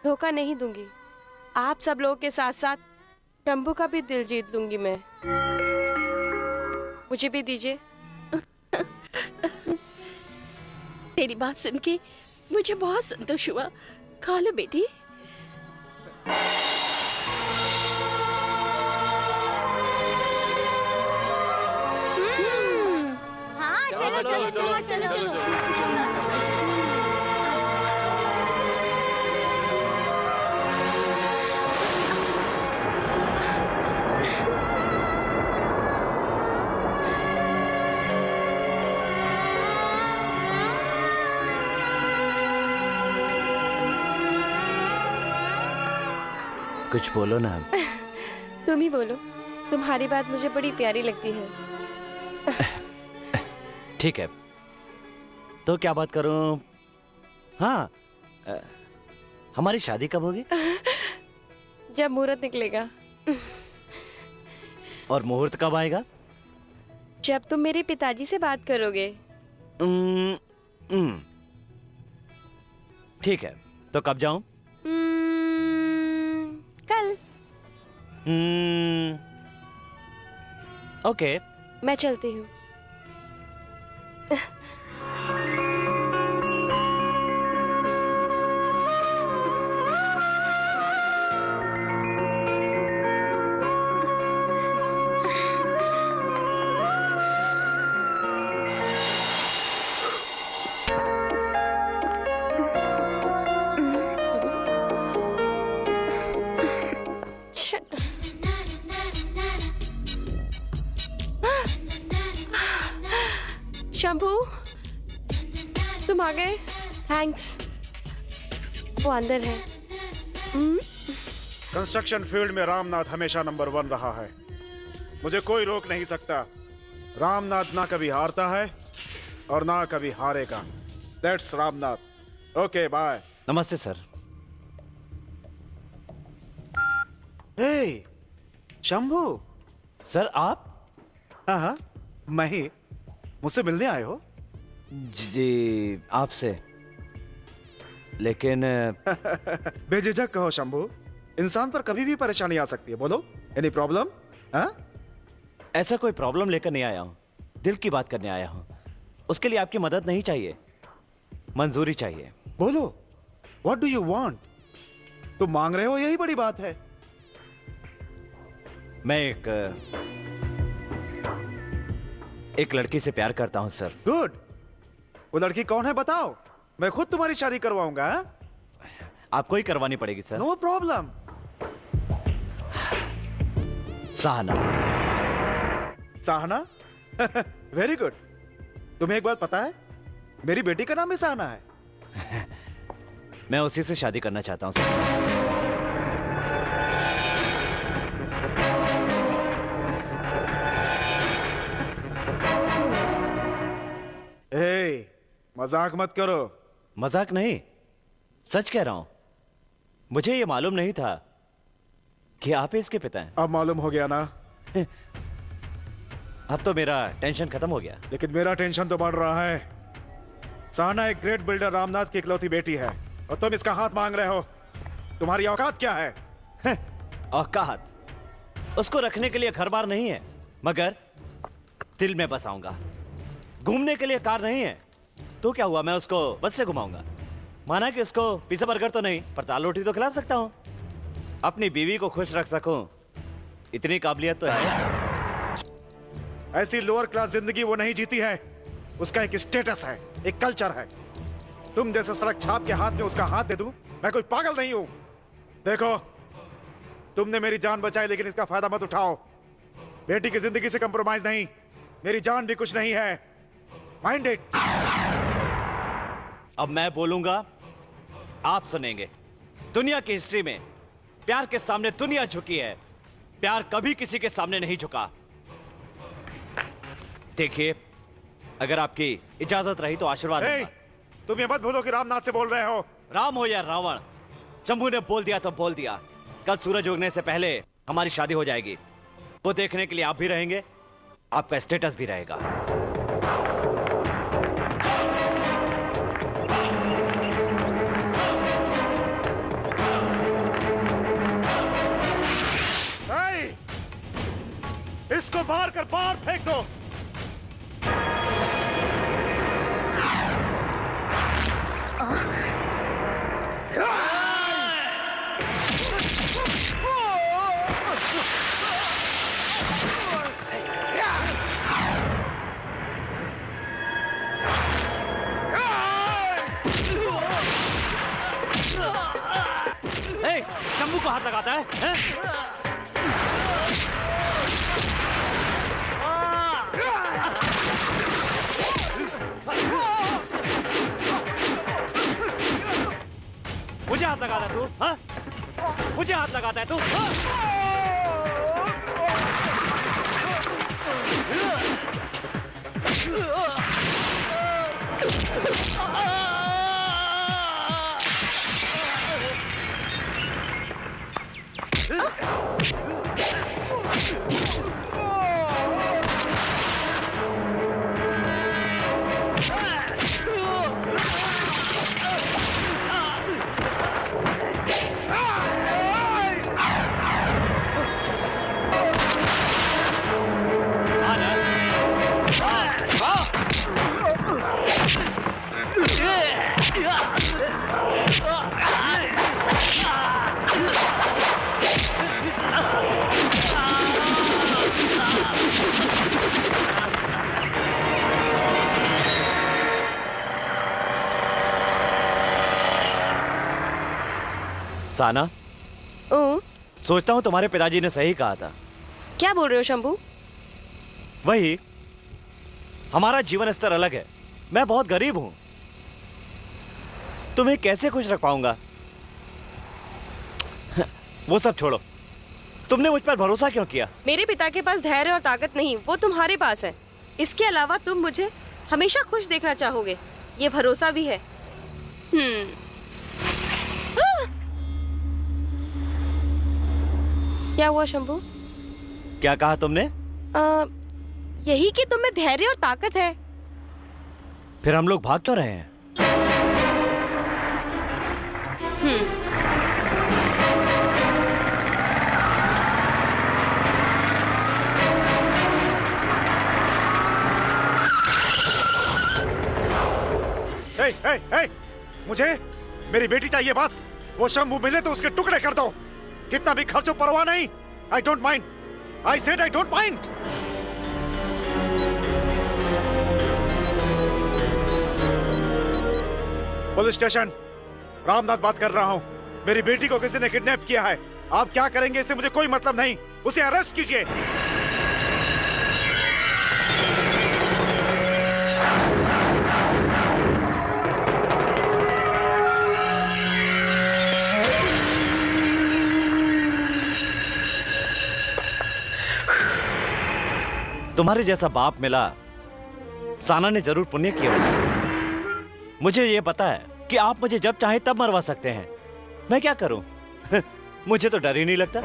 धोखा नहीं दूंगी। आप सब लोगों के साथ साथ शंभू का भी दिल जीत लूंगी मैं। मुझे भी दीजिए। तेरी बात सुन के मुझे बहुत संतोष हुआ। खा लो बेटी। हाँ चलो चलो चलो चलो चलो। कुछ बोलो ना। तुम ही बोलो। तुम्हारी बात मुझे बड़ी प्यारी लगती है। ठीक है, तो क्या बात करूं? हाँ, हमारी शादी कब होगी? जब मुहूर्त निकलेगा। और मुहूर्त कब आएगा? जब तुम मेरे पिताजी से बात करोगे। ठीक है, तो कब जाऊं? कल। ओके। मैं चलती हूँ। शंभू, तुम आ गए। थैंक्स। वो अंदर है। कंस्ट्रक्शन फील्ड में रामनाथ हमेशा नंबर 1 रहा है। मुझे कोई रोक नहीं सकता। रामनाथ ना कभी हारता है और ना कभी हारेगा। दैट्स रामनाथ। Okay, bye. नमस्ते सर। हे, शंभू। सर आप? हाँ, मैं ही। मुझसे मिलने आए हो? जी, आपसे। लेकिन बेझिझक कहो शंभू। इंसान पर कभी भी परेशानी आ सकती है। बोलो, एनी प्रॉब्लम? हाँ? ऐसा कोई प्रॉब्लम लेकर नहीं आया हूँ, दिल की बात करने आया हूँ। उसके लिए आपकी मदद नहीं चाहिए, मंजूरी चाहिए। बोलो, व्हाट डू यू वांट? तुम मांग रहे हो, यही बड़ी बात है। मैं एक लड़की से प्यार करता हूं सर। गुड। वो लड़की कौन है बताओ, मैं खुद तुम्हारी शादी करवाऊंगा। आपको ही करवानी पड़ेगी sir. No problem. Sahana. Sahana? Very good. तुम्हें एक बात पता है, मेरी बेटी का नाम भी साहना है। मैं उसी से शादी करना चाहता हूं सर। ए, मजाक मत करो। मजाक नहीं, सच कह रहा हूं। मुझे ये मालूम नहीं था कि आप इसके पिता हैं। अब मालूम हो गया ना? अब तो मेरा टेंशन खत्म हो गया। लेकिन मेरा टेंशन तो बढ़ रहा है। साहना एक ग्रेट बिल्डर रामनाथ की इकलौती बेटी है और तुम इसका हाथ मांग रहे हो। तुम्हारी औकात क्या है? औकात? उसको रखने के लिए घर बार नहीं है, मगर दिल में बसाऊंगा। घूमने के लिए कार नहीं है, तो क्या हुआ, मैं उसको बस से घुमाऊंगा। माना कि उसको पिज़्ज़ा बर्गर तो नहीं, पर दाल रोटी तो खिला सकता हूं। अपनी बीवी को खुश रख सकूं, इतनी काबिलियत तो है सर। ऐसी लोअर क्लास जिंदगी वो नहीं जीती है। उसका एक स्टेटस है, एक कल्चर है। तुम जैसे सड़क छाप के हाथ में उसका हाथ दे दूं, मैं कोई पागल नहीं हूं। देखो, तुमने मेरी जान बचाई, लेकिन इसका फायदा मत उठाओ। बेटी की जिंदगी से कंप्रोमाइज नहीं, मेरी जान भी कुछ नहीं है। Mind it. अब मैं बोलूंगा, आप सुनेंगे। दुनिया की हिस्ट्री में प्यार के सामने दुनिया झुकी है, प्यार कभी किसी के सामने नहीं झुका। देखिए, अगर आपकी इजाजत रही तो आशीर्वाद दूंगा। तुम ये मत भूलो कि रामनाथ से बोल रहे हो। राम हो या रावण, शंभू ने बोल दिया तो बोल दिया। कल सूरज उगने से पहले हमारी शादी हो जाएगी। वो देखने के लिए आप भी रहेंगे, आपका स्टेटस भी रहेगा। इसको मार कर बाहर फेंक दो। शंभू को हाथ लगाता है? मुझे हाथ लगाता है तू? हाँ? मुझे हाथ लगाता है तू? साना, सोचता हूं तुम्हारे पिताजी ने सही कहा था। क्या बोल रहे हो शंभू? वही, हमारा जीवन स्तर अलग है। मैं बहुत गरीब हूं, तुम्हें कैसे खुश रख पाऊंगा? वो सब छोड़ो, तुमने मुझ पर भरोसा क्यों किया? मेरे पिता के पास धैर्य और ताकत नहीं, वो तुम्हारे पास है। इसके अलावा तुम मुझे हमेशा खुश देखना चाहोगे, ये भरोसा भी है। क्या हुआ शंभू? क्या कहा तुमने? यही कि तुम में धैर्य और ताकत है। फिर हम लोग भाग क्यों रहे हैं? मुझे मेरी बेटी चाहिए बस। वो शंभू मिले तो उसके टुकड़े कर दो, कितना भी खर्चो परवाह नहीं। I don't mind, I said I don't mind. Police station, Ramnath बात कर रहा हूं। मेरी बेटी को किसी ने किडनैप किया है। आप क्या करेंगे इससे मुझे कोई मतलब नहीं। उसे अरेस्ट कीजिए। तुम्हारे जैसा बाप मिला, साना ने जरूर पुण्य किया होगा। मुझे ये पता है कि आप मुझे जब चाहे तब मरवा सकते हैं। मैं क्या करूं? मुझे तो डर ही नहीं लगता,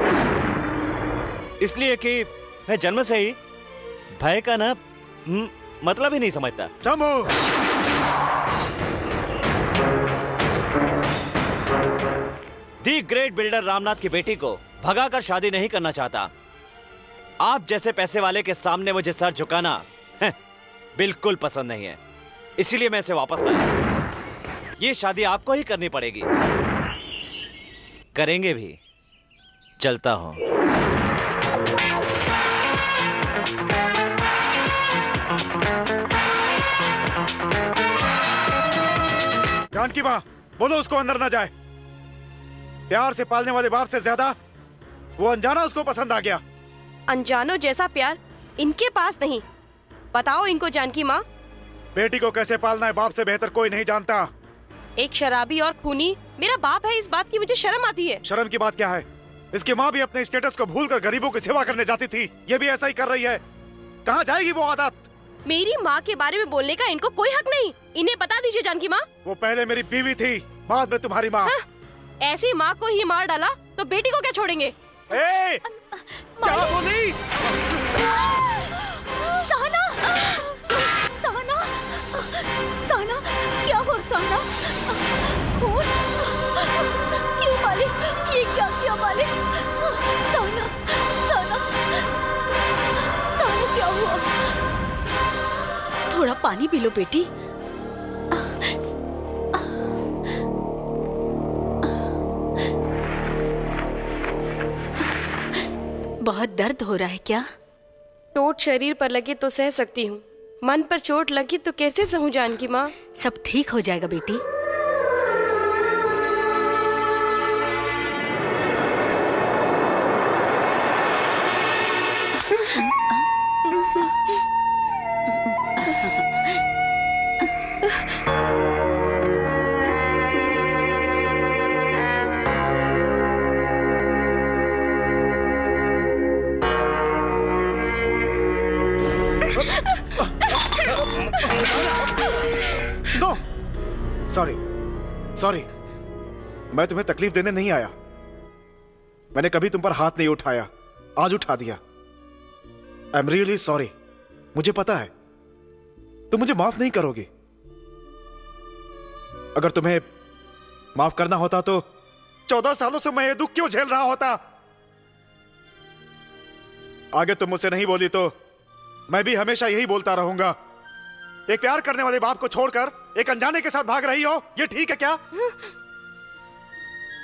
इसलिए कि मैं जन्म से ही भय का ना मतलब ही नहीं समझता। Shambhu! The great builder Ramnath की बेटी को भगाकर शादी नहीं करना चाहता। आप जैसे पैसे वाले के सामने मुझे सर झुकाना बिल्कुल पसंद नहीं है, इसीलिए मैं इसे वापस लाया। ये शादी आपको ही करनी पड़ेगी। करेंगे भी। चलता हूं। जानकी मां, बोलो उसको अंदर ना जाए। प्यार से पालने वाले बाप से ज्यादा वो अनजाना उसको पसंद आ गया। अनजानो जैसा प्यार इनके पास नहीं। बताओ इनको जानकी माँ। बेटी को कैसे पालना है बाप से बेहतर कोई नहीं जानता। एक शराबी और खूनी मेरा बाप है, इस बात की मुझे शर्म आती है। शर्म की बात क्या है? इसकी माँ भी अपने स्टेटस को भूलकर गरीबों की सेवा करने जाती थी। ये भी ऐसा ही कर रही है। कहाँ जाएगी वो आदत? मेरी माँ के बारे में बोलने का इनको कोई हक नहीं। इन्हें बता दीजिए जानकी माँ। वो पहले मेरी बीवी थी, बाद में तुम्हारी माँ। ऐसी माँ को ही मार डाला तो बेटी को क्या छोड़ेंगे? क्या बोली? साना! साना! साना! क्या हुआ साना? खून? ये मालिक, ये क्या किया मालिक? साना! साना! साना क्या हुआ? थोड़ा पानी पी लो बेटी। बहुत दर्द हो रहा है क्या? चोट शरीर पर लगी तो सह सकती हूँ, मन पर चोट लगी तो कैसे सहूँ जानकी माँ? सब ठीक हो जाएगा बेटी। सॉरी, सॉरी, मैं तुम्हें तकलीफ देने नहीं आया। मैंने कभी तुम पर हाथ नहीं उठाया, आज उठा दिया। I am really sorry. मुझे पता है तुम मुझे माफ नहीं करोगी। अगर तुम्हें माफ करना होता तो 14 सालों से मैं ये दुख क्यों झेल रहा होता? आगे तुम मुझसे नहीं बोली तो मैं भी हमेशा यही बोलता रहूंगा। एक प्यार करने वाले बाप को छोड़कर एक अनजाने के साथ भाग रही हो, ये ठीक है क्या?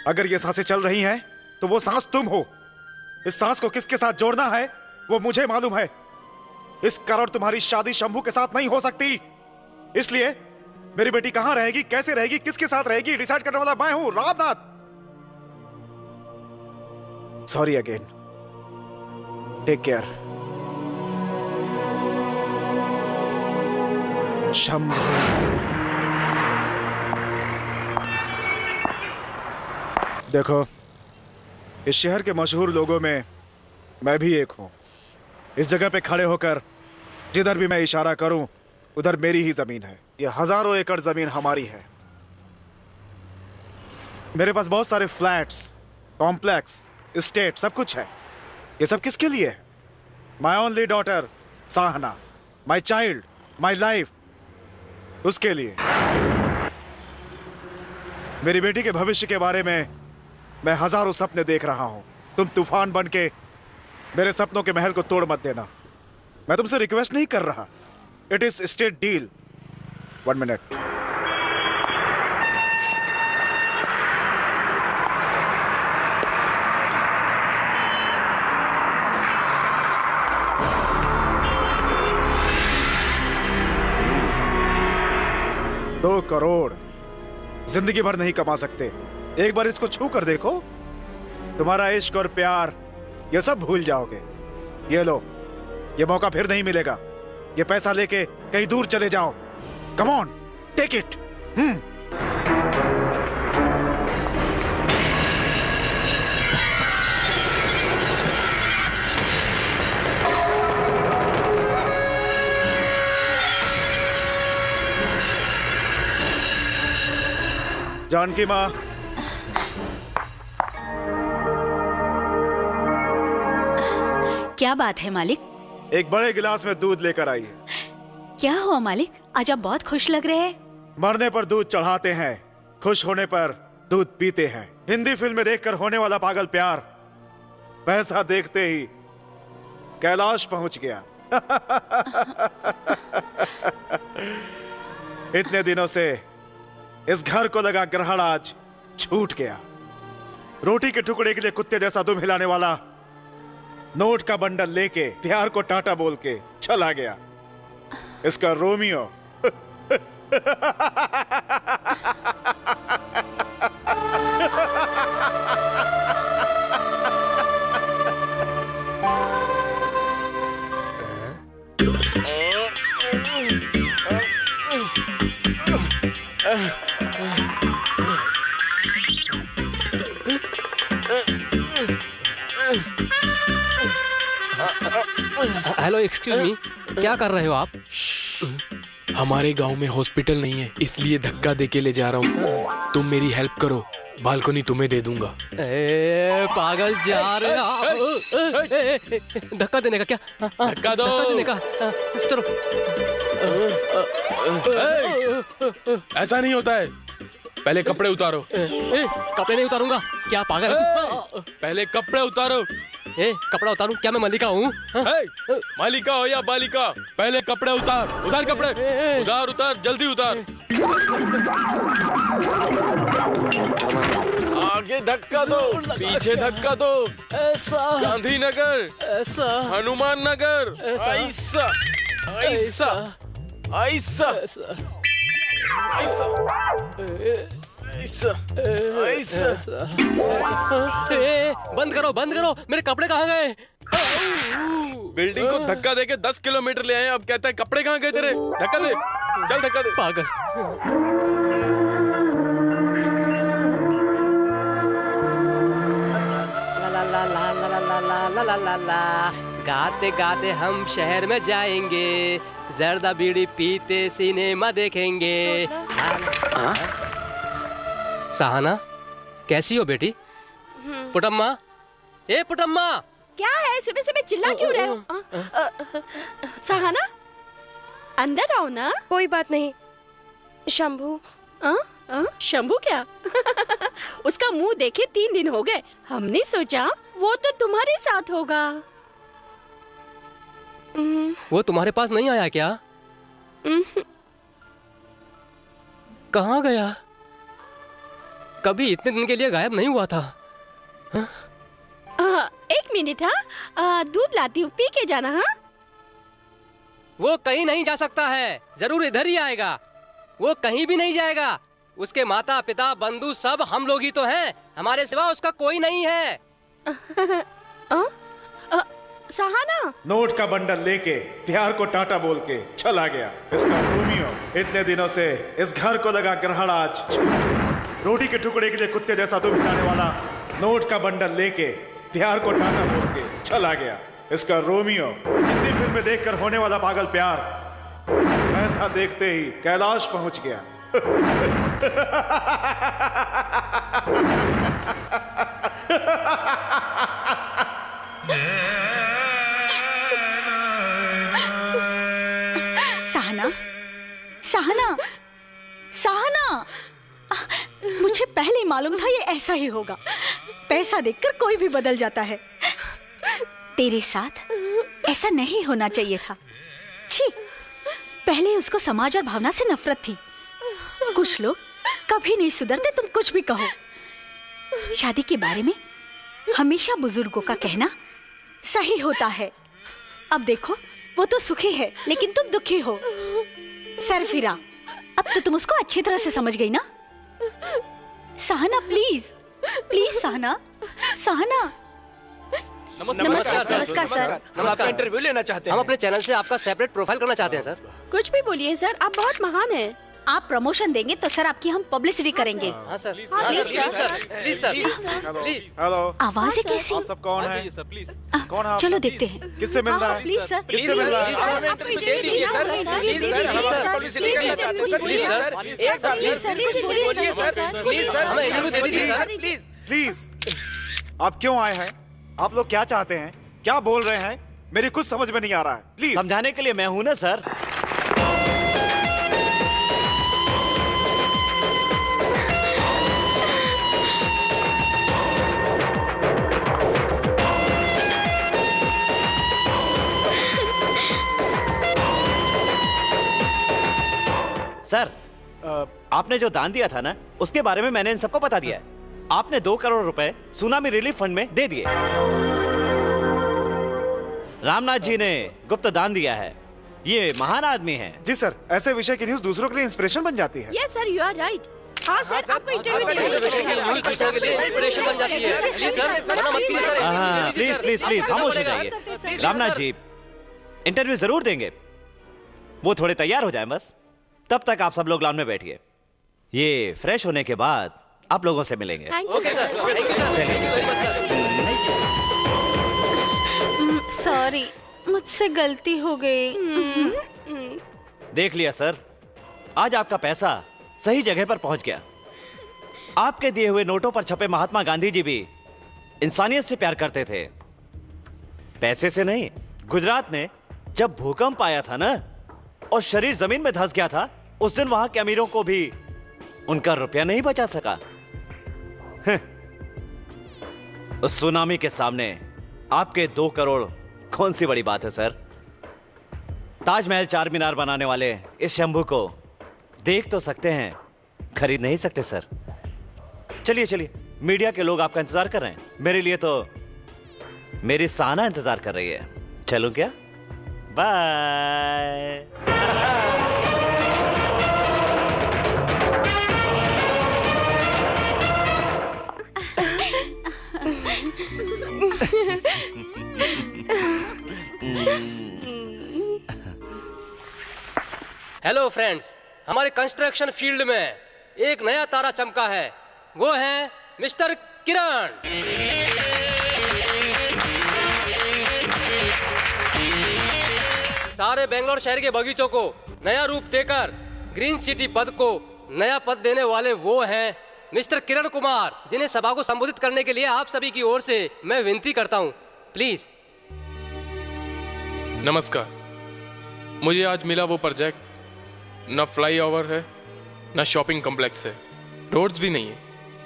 अगर ये सांसें चल रही हैं, तो वो सांस तुम हो। इस सांस को किसके साथ जोड़ना है वो मुझे मालूम है। इस कारण तुम्हारी शादी शंभू के साथ नहीं हो सकती। इसलिए मेरी बेटी कहां रहेगी, कैसे रहेगी, किसके साथ रहेगी, डिसाइड करने वाला मैं हूं, Ramnath. Sorry again. Take care. Shambhu. देखो, इस शहर के मशहूर लोगों में मैं भी एक हूं। इस जगह पे खड़े होकर जिधर भी मैं इशारा करूं उधर मेरी ही जमीन है। ये हजारों एकड़ जमीन हमारी है। मेरे पास बहुत सारे फ्लैट्स, कॉम्प्लेक्स, स्टेट, सब कुछ है। ये सब किसके लिए है? My only daughter Sahana, my child, my life, उसके लिए। मेरी बेटी के भविष्य के बारे में मैं हजारों सपने देख रहा हूं। तुम तूफान बन के मेरे सपनों के महल को तोड़ मत देना। मैं तुमसे रिक्वेस्ट नहीं कर रहा। It is state deal. 1 minute. 2 crore जिंदगी भर नहीं कमा सकते। एक बार इसको छू कर देखो, तुम्हारा इश्क और प्यार ये सब भूल जाओगे। ये लो, ये मौका फिर नहीं मिलेगा। ये पैसा लेके कहीं दूर चले जाओ। Come on, take it. Janaki माँ, क्या बात है मालिक? एक बड़े गिलास में दूध लेकर आई है। क्या हुआ मालिक? आज आप बहुत खुश लग रहे हैं। मरने पर दूध चढ़ाते हैं, खुश होने पर दूध पीते हैं। हिंदी फिल्म में देखकर होने वाला पागल प्यार पैसा देखते ही कैलाश पहुंच गया। इतने दिनों से इस घर को लगा ग्रहण आज छूट गया। रोटी के टुकड़े के लिए कुत्ते जैसा दुम हिलाने वाला नोट का बंडल लेके प्यार को टाटा बोल के चला गया। इसका रोमियो हेलो, एक्सक्यूज मी, क्या कर रहे हो आप? हमारे गांव में हॉस्पिटल नहीं है, इसलिए धक्का देके ले जा रहा हूँ। तुम मेरी हेल्प करो, बालकनी तुम्हें दे दूंगा। पागल जा रहे हो? धक्का देने का क्या? धक्का दो। धक्का देने का, चलो। ऐसा नहीं होता है, पहले कपड़े उतारो। कपड़े नहीं उतारूंगा, क्या पागल? पहले कपड़े उतारो। कपड़ा उतारूं? क्या मैं मलिका हूँ? मालिका हो या बालिका, पहले कपड़े उतार। उतार कपड़े, उतार उतार, जल्दी उतार। आगे धक्का दो, पीछे धक्का दो। ऐसा गांधीनगर, ऐसा हनुमान नगर, ऐसा ऐसा ऐसा ऐसा ऐसा। बंद करो, बंद करो, मेरे कपड़े कहाँ गए? बिल्डिंग को धक्का देके 10 किलोमीटर ले आए, अब कहता है कपड़े कहाँ गए तेरे? धक्का दे, चल धक्का दे। पागल। ला ला ला ला ला ला ला ला ला ला ला, गाते गाते हम शहर में जाएंगे, जर्दा बीड़ी पीते सिनेमा देखेंगे। सहाना, कैसी हो बेटी? पुटम्मा, ए पुटम्मा। क्या है, सुबह सुबह चिल्ला क्यों रहे हो? सहाना, अंदर आओ ना। कोई बात नहीं। शंभू। शंभू क्या? उसका मुंह देखे 3 दिन हो गए। हमने सोचा वो तो तुम्हारे साथ होगा। वो तुम्हारे पास नहीं आया क्या? कहाँ गया? कभी इतने दिन के लिए गायब नहीं हुआ था। एक मिनट, हाँ, दूध लाती हूँ, पी के जाना। हाँ, वो कहीं नहीं जा सकता है, जरूर इधर ही आएगा। वो कहीं भी नहीं जाएगा। उसके माता पिता बंधु सब हम लोग ही तो हैं, हमारे सिवा उसका कोई नहीं है। सहाना, नोट का बंडल लेके प्यार को टाटा बोल के चला गया। इसका रोमियो इतने दिनों से इस घर को लगा ग्रहण आज छूट गया। रोटी के टुकड़े के लिए कुत्ते जैसा दुम हिलाने वाला नोट का बंडल लेके प्यार को टाटा बोल के चला गया। इसका रोमियो हिंदी फिल्म में देखकर होने वाला पागल प्यार पैसा देखते ही कैलाश पहुंच गया। सहाना, सहाना, सहाना, मुझे पहले ही मालूम था ये ऐसा ही होगा। पैसा देखकर कोई भी बदल जाता है। तेरे साथ ऐसा नहीं होना चाहिए था। छी, पहले उसको समाज और भावना से नफरत थी। कुछ लोग कभी नहीं सुधरते, तुम कुछ भी कहो। शादी के बारे में हमेशा बुजुर्गों का कहना सही होता है। अब देखो, वो तो सुखी है लेकिन तुम दुखी हो। सर फिरा, अब तो तुम उसको अच्छी तरह से समझ गई ना? सहना प्लीज, प्लीज सहना, सहना। नमस्कार सर। नमस्कार सर। हम आपका इंटरव्यू लेना चाहते हैं। हम अपने चैनल से आपका सेपरेट प्रोफाइल करना चाहते हैं सर। कुछ भी बोलिए सर, आप बहुत महान हैं। आप प्रमोशन देंगे तो सर आपकी हम पब्लिसिटी करेंगे। हाँ sir, please sir, please sir, please. Hello, आवाजें कैसी? आप सब कौन है? कौन है आप चलो सब? देखते हैं। किससे मिलना है? प्लीज सर, किससे मिलना है? हमें इंटरव्यू दे दीजिए सर। प्लीज सर, हम आपका पब्लिसिटी करना चाहते हैं सर। प्लीज सर, एक बार प्लीज सर, कुछ बोलिए सर। प्लीज सर, हमें इंटरव्यू दे दीजिए सर। प्लीज। प्लीज, आप क्यों आए हैं? आप लोग क्या चाहते हैं? क्या बोल रहे हैं? मेरी कुछ समझ में नहीं आ रहा है। प्लीज समझाने के लिए मैं हूं ना सर। सर, आपने जो दान दिया था ना, उसके बारे में मैंने इन सबको बता दिया है। आपने 2 करोड़ रुपए सुनामी रिलीफ फंड में दे दिए। रामनाथ जी ने गुप्त दान दिया है। ये महान आदमी है। जी सर, ऐसे विषय की न्यूज दूसरों के लिए इंस्पिरेशन बन जाती है। Yes sir, you are right. हाँ सर, आपको इंटरव्यू ऐसे विषय की न्यूज़ दूसरों के लिए इंस्पिरेशन बन जाती है। प्लीज सर, मना मत कीजिए सर। हाँ, प्लीज प्लीज प्लीज खामोश हो जाइए। रामनाथ जी इंटरव्यू जरूर देंगे, वो थोड़े तैयार हो जाए बस। तब तक आप सब लोग लॉन में बैठिए। ये फ्रेश होने के बाद आप लोगों से मिलेंगे। Okay sir, thank you sir, thank you very much sir, thank you. Sorry, मुझसे गलती हो गई। देख लिया सर, आज आपका पैसा सही जगह पर पहुंच गया। आपके दिए हुए नोटों पर छपे महात्मा गांधी जी भी इंसानियत से प्यार करते थे, पैसे से नहीं। गुजरात में जब भूकंप आया था ना और शरीर जमीन में धंस गया था, उस दिन वहां के अमीरों को भी उनका रुपया नहीं बचा सका। उस सुनामी के सामने आपके 2 करोड़ कौन सी बड़ी बात है सर। ताजमहल, चार मीनार बनाने वाले इस शंभू को देख तो सकते हैं, खरीद नहीं सकते सर। चलिए चलिए, मीडिया के लोग आपका इंतजार कर रहे हैं। मेरे लिए तो मेरी सहना इंतजार कर रही है। चलूं क्या? बाय। हेलो फ्रेंड्स, हमारे कंस्ट्रक्शन फील्ड में एक नया तारा चमका है। वो है मिस्टर किरण। सारे बेंगलोर शहर के बगीचों को नया रूप देकर ग्रीन सिटी पद को नया पद देने वाले वो हैं मिस्टर किरण कुमार, जिन्हें सभा को संबोधित करने के लिए आप सभी की ओर से मैं विनती करता हूं, प्लीज। नमस्कार। मुझे आज मिला वो प्रोजेक्ट, न फ्लाईओवर है न शॉपिंग कॉम्प्लेक्स है, रोड्स भी नहीं है।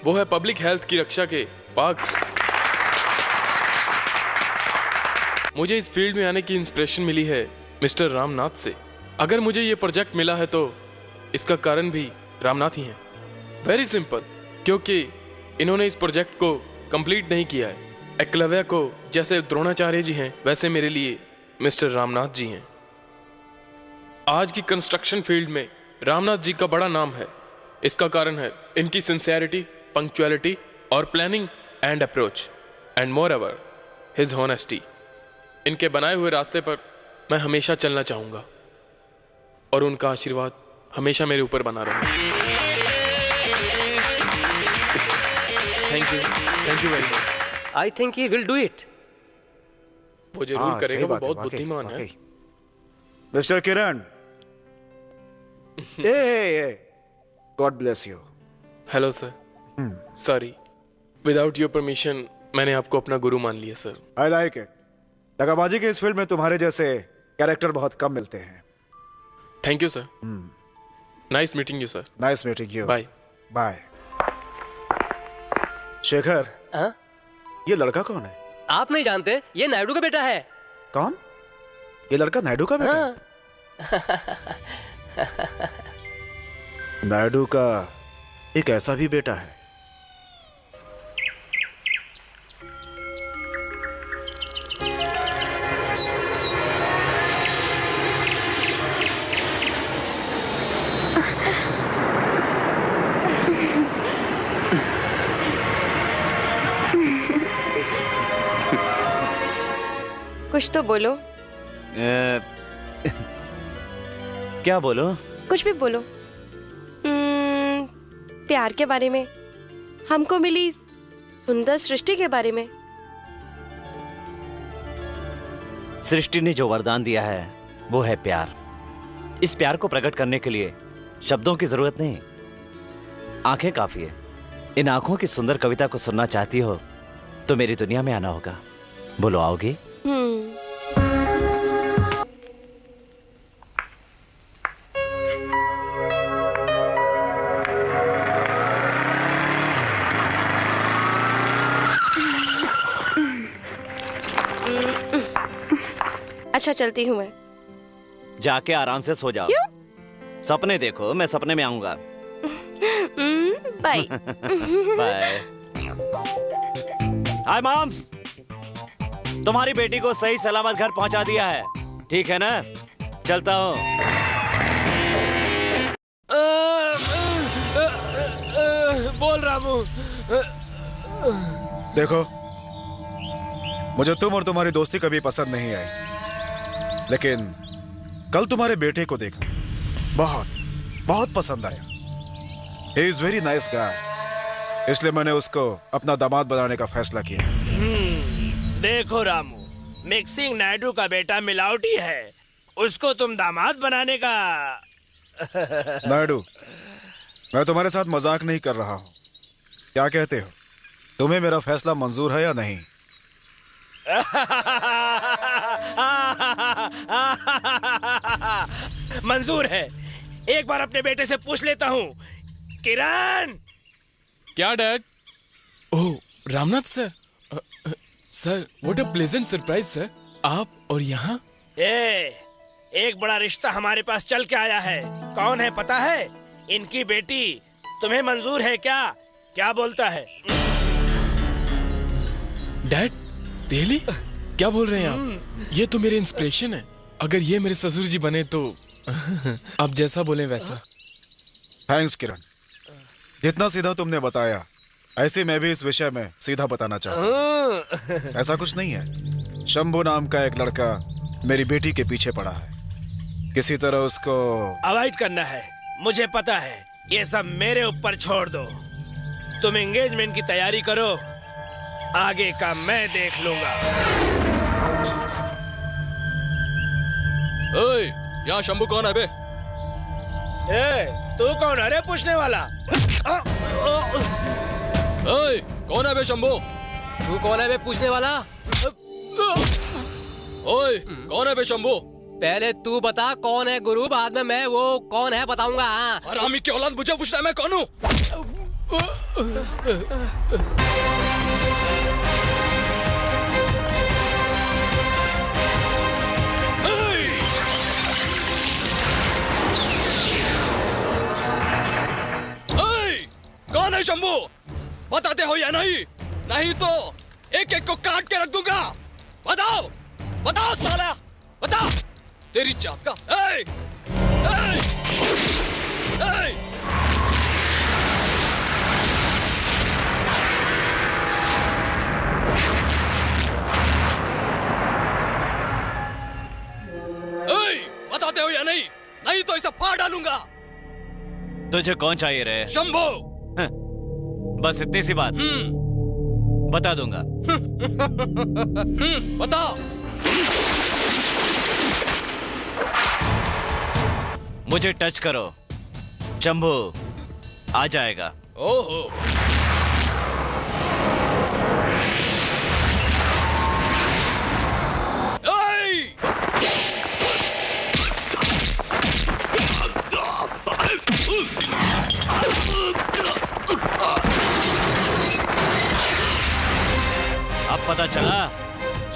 वो है पब्लिक हेल्थ की रक्षा के पार्क्स। मुझे इस फील्ड में आने की इंस्पिरेशन मिली है मिस्टर रामनाथ से। अगर मुझे ये प्रोजेक्ट मिला है तो इसका कारण भी रामनाथ ही हैं। वेरी सिंपल, क्योंकि इन्होंने इस प्रोजेक्ट को कंप्लीट नहीं किया है। एकलव्य को जैसे द्रोणाचार्य जी हैं, वैसे मेरे लिए मिस्टर रामनाथ जी हैं। आज की कंस्ट्रक्शन फील्ड में रामनाथ जी का बड़ा नाम है। इसका कारण है इनकी सिंसियरिटी, पंक्चुअलिटी और planning and approach, and more ever his honesty. इनके बनाए हुए रास्ते पर मैं हमेशा चलना चाहूंगा और उनका आशीर्वाद हमेशा मेरे ऊपर बना रहे। Thank you very much. I think he will do it. वो जरूर करेगा, वो बहुत बुद्धिमान है। Mister Kiran, God bless you. Hello sir, sorry, without your permission मैंने आपको अपना गुरु मान लिया सर। I like it. दगाबाजी के इस फील्ड में तुम्हारे जैसे कैरेक्टर बहुत कम मिलते हैं। Thank you sir. Nice meeting you sir. Nice meeting you. Bye bye. Shekhar, हाँ? ये लड़का कौन है? आप नहीं जानते? ये नायडू का बेटा है। कौन? ये लड़का नायडू का बेटा है? नायडू का एक ऐसा भी बेटा है। कुछ तो बोलो। क्या बोलो? कुछ भी बोलो। प्यार के बारे में, हमको मिली सुंदर सृष्टि के बारे में। सृष्टि ने जो वरदान दिया है वो है प्यार। इस प्यार को प्रकट करने के लिए शब्दों की जरूरत नहीं, आंखें काफी है। इन आंखों की सुंदर कविता को सुनना चाहती हो तो मेरी दुनिया में आना होगा। बोलो, आओगी? अच्छा, चलती हूँ मैं। जाके आराम से सो जाओ। क्यों? सपने देखो, मैं सपने में आऊंगा। बाय। बाय। हाय मॉम्स, तुम्हारी बेटी को सही सलामत घर पहुंचा दिया है, ठीक है ना? चलता हूँ। बोल रामू। देखो, मुझे तुम और तुम्हारी दोस्ती कभी पसंद नहीं आई, लेकिन कल तुम्हारे बेटे को देखा, बहुत बहुत पसंद आया। He is very nice guy, इसलिए मैंने उसको अपना दामाद बनाने का फैसला किया। देखो रामू, मिक्सिंग नायडू का बेटा मिलावटी है, उसको तुम दामाद बनाने का। नायडू, मैं तुम्हारे साथ मजाक नहीं कर रहा हूँ। क्या कहते हो, तुम्हें मेरा फैसला मंजूर है या नहीं? मंजूर है। एक बार अपने बेटे से पूछ लेता हूँ। किरण। क्या dad? Oh Ramnath sir. Sir, what a pleasant surprise sir. आप और यहाँ? एक बड़ा रिश्ता हमारे पास चल के आया है। कौन है पता है? इनकी बेटी। तुम्हें मंजूर है क्या? क्या बोलता है? Dad, really? क्या बोल रहे हैं आप? ये तो मेरे इंस्पिरेशन है। अगर ये मेरे ससुर जी बने तो आप जैसा बोले वैसा। थैंक्स किरण, जितना सीधा तुमने बताया ऐसे मैं भी इस विषय में सीधा बताना चाहता हूँ। ऐसा कुछ नहीं है। शंभू नाम का एक लड़का मेरी बेटी के पीछे पड़ा है, किसी तरह उसको अवॉइड करना है। मुझे पता है, ये सब मेरे ऊपर छोड़ दो। तुम एंगेजमेंट की तैयारी करो, आगे का मैं देख लूंगा। ओए, यहाँ शंभू कौन है बे? तू कौन है रे पूछने वाला? ओए, कौन है बे शंभू? तू कौन है बे पूछने वाला? ओए, कौन है बे शंभू? पहले तू बता कौन है गुरु, बाद में मैं वो कौन है बताऊंगा। हरामी की औलाद, मुझे पूछता है मैं कौन हूँ? कौन है शंभू? बताते हो या नहीं? नहीं तो एक एक को काट के रख दूंगा। बताओ, बताओ साला, बताओ। तेरी जात का। ए! ए! ए! बताते हो या नहीं? नहीं तो इसे फाड़ डालूंगा। तुझे कौन चाहिए रे? शंभू। बस इतनी सी बात? बता दूंगा। बता। मुझे टच करो, शंभू आ जाएगा। ओहो। अब पता चला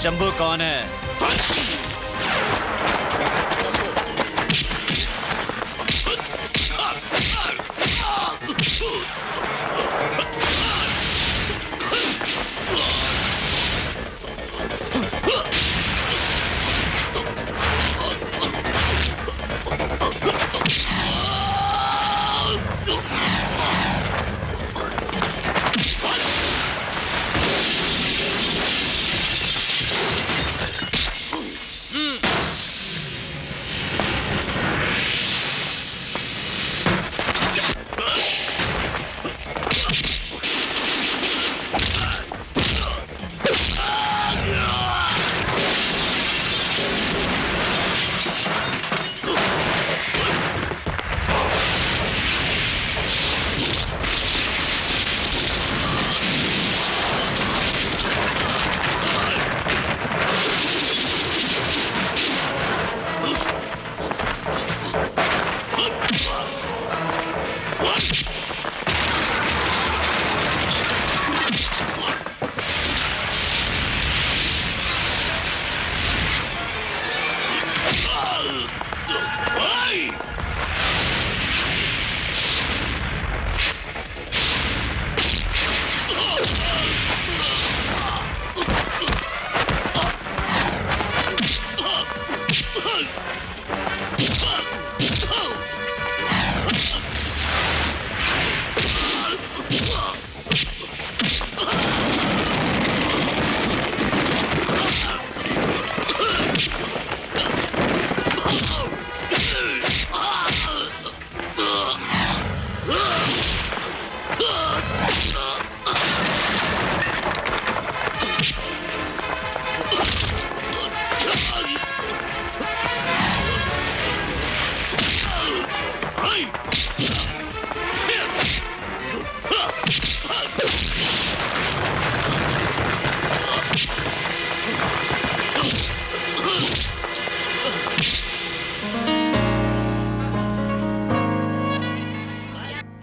शंभू कौन है।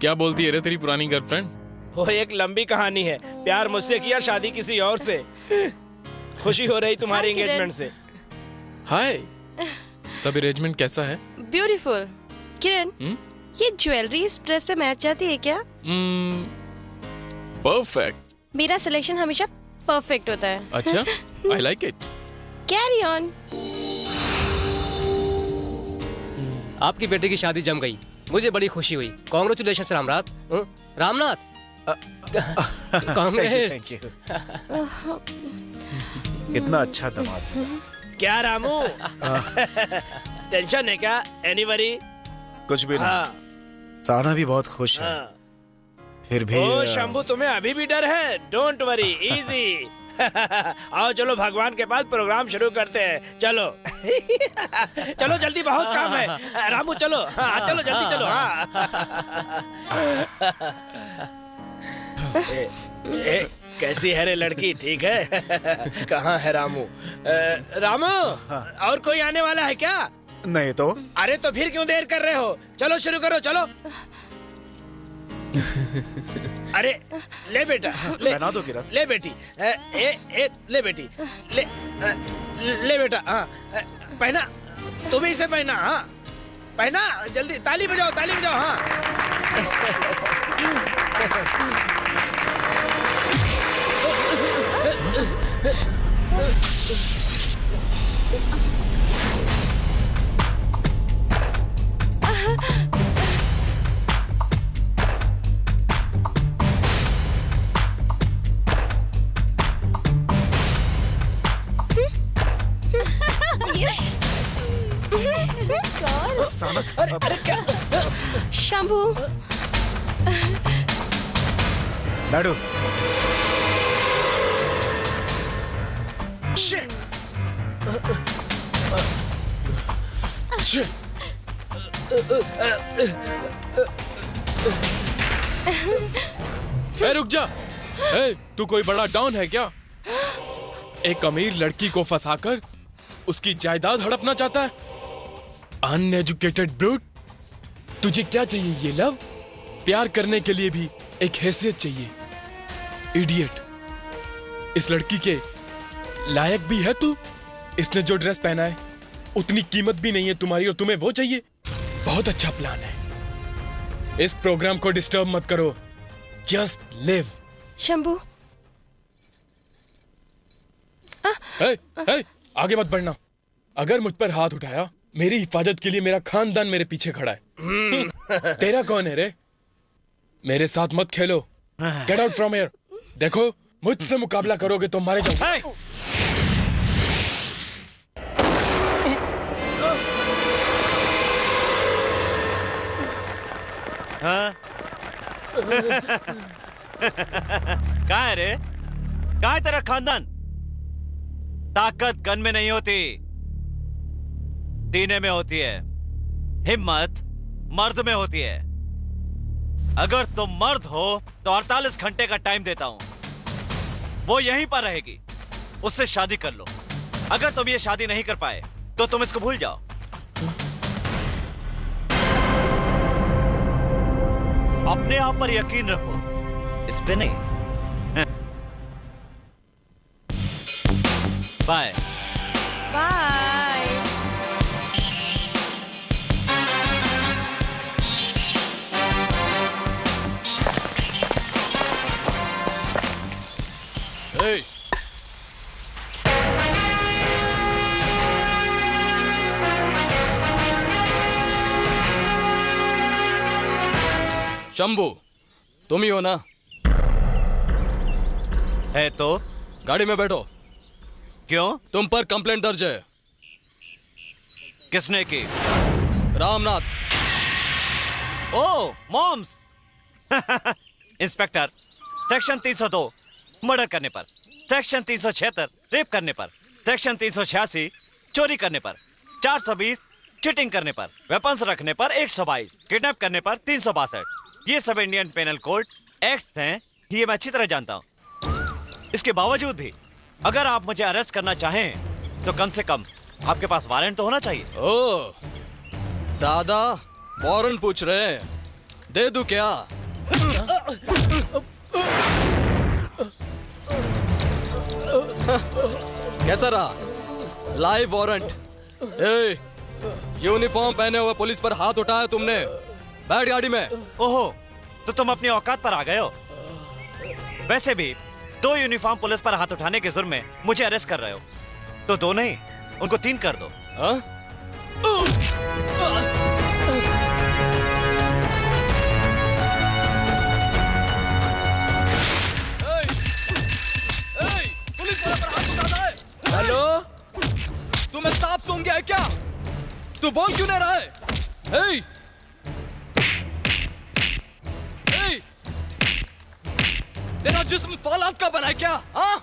क्या बोलती है रे तेरी पुरानी गर्लफ्रेंड? वो एक लंबी कहानी है। प्यार मुझसे किया, शादी किसी और से। खुशी हो रही तुम्हारी एंगेजमेंट से। हाय, सब अरेंजमेंट कैसा है? ब्यूटीफुल। किरण, ये ज्वेलरी इस ड्रेस पे मैच जाती है क्या? परफेक्ट। मेरा सिलेक्शन हमेशा परफेक्ट होता है। अच्छा, I like it. Carry on. आपकी बेटे की शादी जम गई, मुझे बड़ी खुशी हुई। कॉन्ग्रेचुलेशन रामनाथ। रामनाथ, कांग्रेस। इतना अच्छा दामाद। क्या रामू, टेंशन है क्या? Any worry? कुछ भी नहीं। साना भी बहुत खुश है। फिर भी ओ शंभू, तुम्हें अभी भी डर है? Don't worry, easy. आओ चलो भगवान के पास प्रोग्राम शुरू करते हैं। चलो चलो जल्दी, बहुत काम है। रामू चलो। हाँ चलो जल्दी चलो। हाँ कैसी है रे लड़की? ठीक है? कहाँ है रामू? रामू, और कोई आने वाला है क्या? नहीं तो? अरे तो फिर क्यों देर कर रहे हो? चलो शुरू करो, चलो। अरे ले बेटा, ले पहना दो किरण। ले बेटी, ले बेटी, ले बेटा। हाँ पहना, तुम ही इसे पहना। हाँ पहना, जल्दी ताली बजाओ, ताली बजाओ। हाँ अरे क्या? शंभू, लाडू। रुक जा। तू कोई बड़ा डॉन है क्या? एक अमीर लड़की को फंसाकर उसकी जायदाद हड़पना चाहता है? अनएजुकेटेड ब्रूट, तुझे क्या चाहिए? ये लव? प्यार करने के लिए भी एक हैसियत चाहिए। इडियट, इस लड़की के लायक भी है तू? इसने जो ड्रेस पहना है उतनी कीमत भी नहीं है तुम्हारी, और तुम्हें वो चाहिए? बहुत अच्छा प्लान है। इस प्रोग्राम को डिस्टर्ब मत करो, जस्ट लिव। शंभू, आगे मत बढ़ना। अगर मुझ पर हाथ उठाया, मेरी हिफाजत के लिए मेरा खानदान मेरे पीछे खड़ा है। तेरा कौन है रे? मेरे साथ मत खेलो। Get out from here. देखो, मुझसे मुकाबला करोगे तो मारे जाओगे। हाँ? कहाँ है रे? कहाँ है तेरा खानदान? ताकत गन में नहीं होती, सीने में होती है। हिम्मत मर्द में होती है। अगर तुम मर्द हो तो 48 घंटे का टाइम देता हूं, वो यहीं पर रहेगी, उससे शादी कर लो। अगर तुम ये शादी नहीं कर पाए तो तुम इसको भूल जाओ। अपने आप पर यकीन रखो, इस पे नहीं। Bye bye. Hey! शंभू, तुम ही हो ना? है तो गाड़ी में बैठो। क्यों? तुम पर कंप्लेंट दर्ज है। किसने की? रामनाथ। ओ मॉम्स। इंस्पेक्टर, सेक्शन 302 मर्डर करने पर, सेक्शन 376 रेप करने पर, सेक्शन 386 चोरी करने पर, 420 चीटिंग करने पर, वेपन्स रखने पर 122, किडनैप करने पर 362। ये सब इंडियन पेनल कोड एक्ट हैं, ये मैं अच्छी तरह जानता हूँ। इसके बावजूद भी अगर आप मुझे अरेस्ट करना चाहें तो कम से कम आपके पास वारंट तो होना चाहिए। ओ दादा, वारंट पूछ रहे हैं? दे दूं क्या? कैसा रहा? Live warrant. ए, यूनिफॉर्म पहने हुए पुलिस पर हाथ उठाया तुमने। बैठ गाड़ी में। ओहो, तो तुम अपनी औकात पर आ गए हो। वैसे भी 2 यूनिफॉर्म पुलिस पर हाथ उठाने के जुर्म में मुझे अरेस्ट कर रहे हो, तो 2 नहीं, उनको 3 कर दो। हेलो, तुम्हें सांप सूंघ गया है क्या? तू बोल क्यों नहीं रहा है? हे! हे! तेरा जिस्म फौलाद का बना है क्या? हाँ?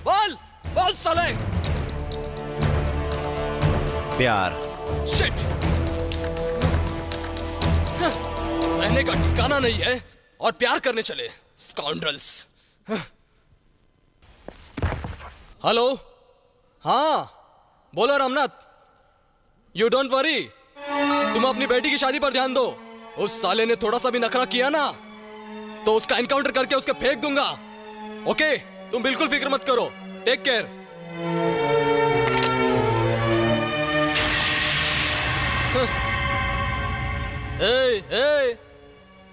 बोल, बोल साले! प्यार। शिट! रहने का ठिकाना नहीं है और प्यार करने चले, स्काउंड्रल्स। हेलो, हाँ, बोलो रामनाथ। यू डोंट वरी, तुम अपनी बेटी की शादी पर ध्यान दो। उस साले ने थोड़ा सा भी नखरा किया ना, तो उसका एनकाउंटर करके उसके फेंक दूंगा। ओके, तुम बिल्कुल फिक्र मत करो। Take care.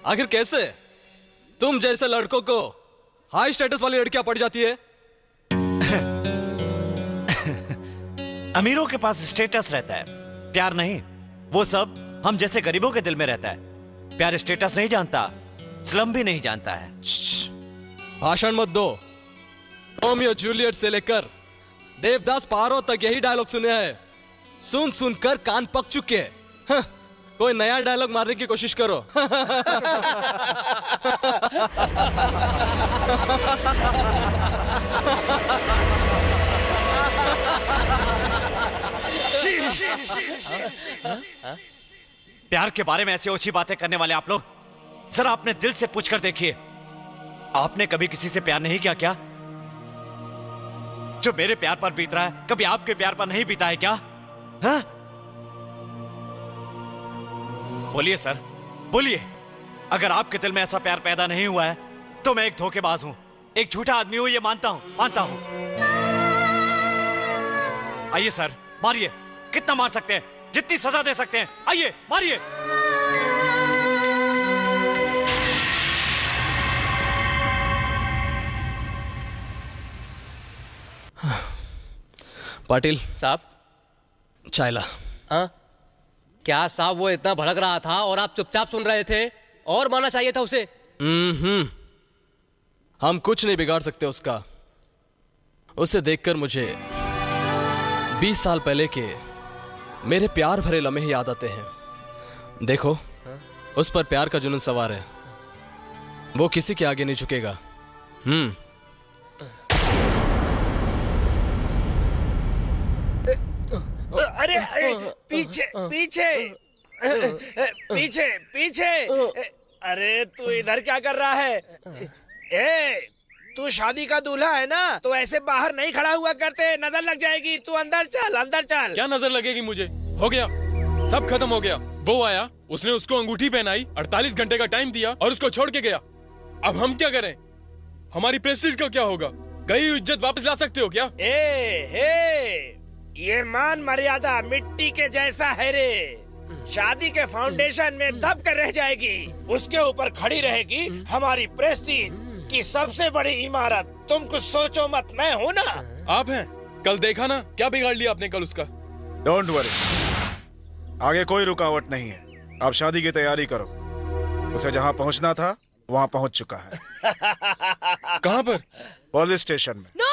आखिर कैसे तुम जैसे लड़कों को हाई स्टेटस वाली लड़कियां पड़ जाती है? अमीरों के पास स्टेटस रहता है, प्यार नहीं। वो सब हम जैसे गरीबों के दिल में रहता है। प्यार स्टेटस नहीं जानता, स्लम भी नहीं जानता है। भाषण मत दो। रोमियो जूलियट से लेकर देवदास पारो तक यही डायलॉग सुने हैं। सुन सुनकर कान पक चुके हैं। कोई नया डायलॉग मारने की कोशिश करो। प्यार के बारे में ऐसी ओछी बातें करने वाले आप लोग, जरा अपने दिल से पूछकर देखिए, आपने कभी किसी से प्यार नहीं किया क्या? जो मेरे प्यार पर बीत रहा है, कभी आपके प्यार पर नहीं बीता है क्या? हाँ? बोलिए सर, बोलिए। अगर आपके दिल में ऐसा प्यार पैदा नहीं हुआ है, तो मैं एक धोखेबाज हूं, एक झूठा आदमी हूं, ये मानता हूं। आइए सर, मारिए। कितना मार सकते हैं, जितनी सजा दे सकते हैं, आइए मारिए। पाटिल साहब, चाय ला। हाँ? क्या साहब, वो इतना भड़क रहा था और आप चुपचाप सुन रहे थे? और मानना चाहिए था उसे। हम कुछ नहीं बिगाड़ सकते उसका। उसे देखकर मुझे 20 साल पहले के मेरे प्यार भरे लम्हे याद आते हैं। देखो, उस पर प्यार का जुनून सवार है। वो किसी के आगे नहीं झुकेगा। अरे पीछे पीछे पीछे पीछे। अरे तू इधर क्या कर रहा है? तू शादी का दूल्हा है ना, तो ऐसे बाहर नहीं खड़ा हुआ करते, नजर लग जाएगी। तू अंदर चल, अंदर चल। क्या नजर लगेगी मुझे? हो गया, सब खत्म हो गया। वो आया, उसने उसको अंगूठी पहनाई, 48 घंटे का टाइम दिया और उसको छोड़ के गया। अब हम क्या करें? हमारी प्रेस्टीज का क्या होगा? गई इज्जत वापस ला सकते हो क्या? ये मान मर्यादा मिट्टी के जैसा है रे। शादी के फाउंडेशन में दब कर रह जाएगी, उसके ऊपर खड़ी रहेगी हमारी प्रेस्टीज की सबसे बड़ी इमारत। तुम कुछ सोचो मत, मैं हूँ ना। आप हैं? कल देखा ना क्या बिगाड़ लिया आपने कल उसका। डोंट वरी, आगे कोई रुकावट नहीं है। अब शादी की तैयारी करो। उसे जहाँ पहुँचना था वहाँ पहुँच चुका है। कहाँ पर? पुलिस स्टेशन में। नो!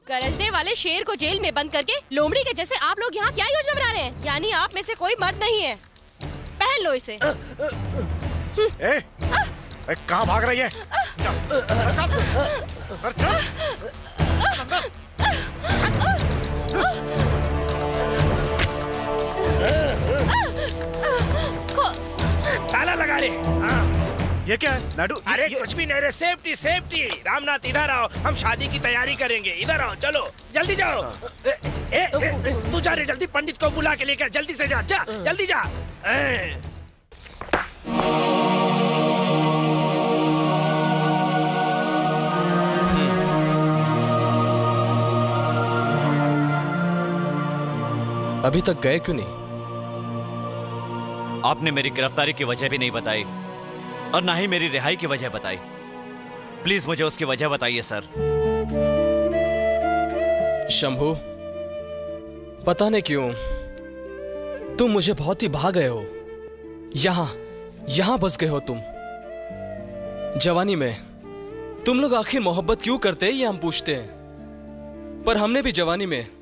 गरजने वाले शेर को जेल में बंद करके लोमड़ी के जैसे आप लोग यहाँ क्या योजना बना रहे हैं? यानी आप में से कोई मर्द नहीं है। पहन लो इसे। कहाँ भाग रही है? चल, चल, चल, अंदर। ताला लगा रे। ये क्या है नाडू? अरे कुछ भी नहीं रे, सेफ्टी सेफ्टी। रामनाथ इधर आओ, हम शादी की तैयारी करेंगे। इधर आओ, चलो जल्दी जाओ। तू जा रे, जल्दी पंडित को बुला के लेकर जल्दी से जा, जा जल्दी जा। अभी तक गए क्यों नहीं? आपने मेरी गिरफ्तारी की वजह भी नहीं बताई और ना ही मेरी रिहाई की वजह बताई। प्लीज मुझे उसकी वजह बताइए सर। शंभू, पता नहीं क्यों तुम मुझे बहुत ही भा गए हो। यहां बस गए हो तुम। जवानी में तुम लोग आखिर मोहब्बत क्यों करते हैं ये हम पूछते हैं, पर हमने भी जवानी में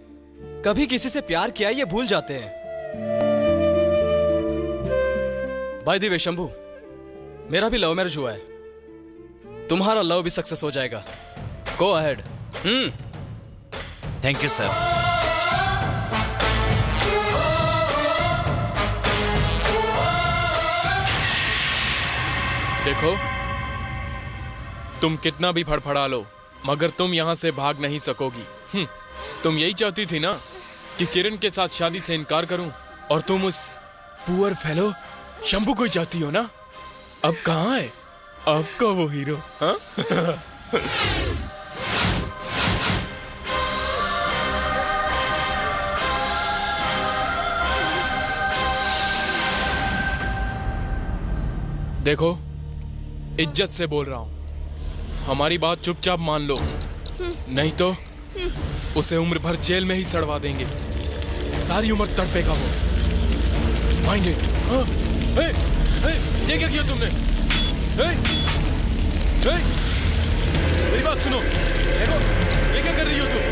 कभी किसी से प्यार किया ये भूल जाते हैं। बाय द वे शंभू, मेरा भी लव मैरिज हुआ है। तुम्हारा लव भी सक्सेस हो जाएगा। Go ahead. Thank you sir. देखो, तुम कितना भी फड़फड़ा लो मगर तुम यहां से भाग नहीं सकोगी। तुम यही चाहती थी ना कि किरण के साथ शादी से इनकार करूं, और तुम उस पुअर फेलो शंभू को ही चाहती हो ना। अब कहां है आपका वो हीरो? हाँ? देखो, इज्जत से बोल रहा हूं, हमारी बात चुपचाप मान लो, नहीं तो उसे उम्र भर जेल में ही सड़वा देंगे। सारी उम्र तड़पेगा वो। Mind it. ये क्या किया तुमने? मेरी बात सुनो। देखो, ये क्या कर रही हो तुम?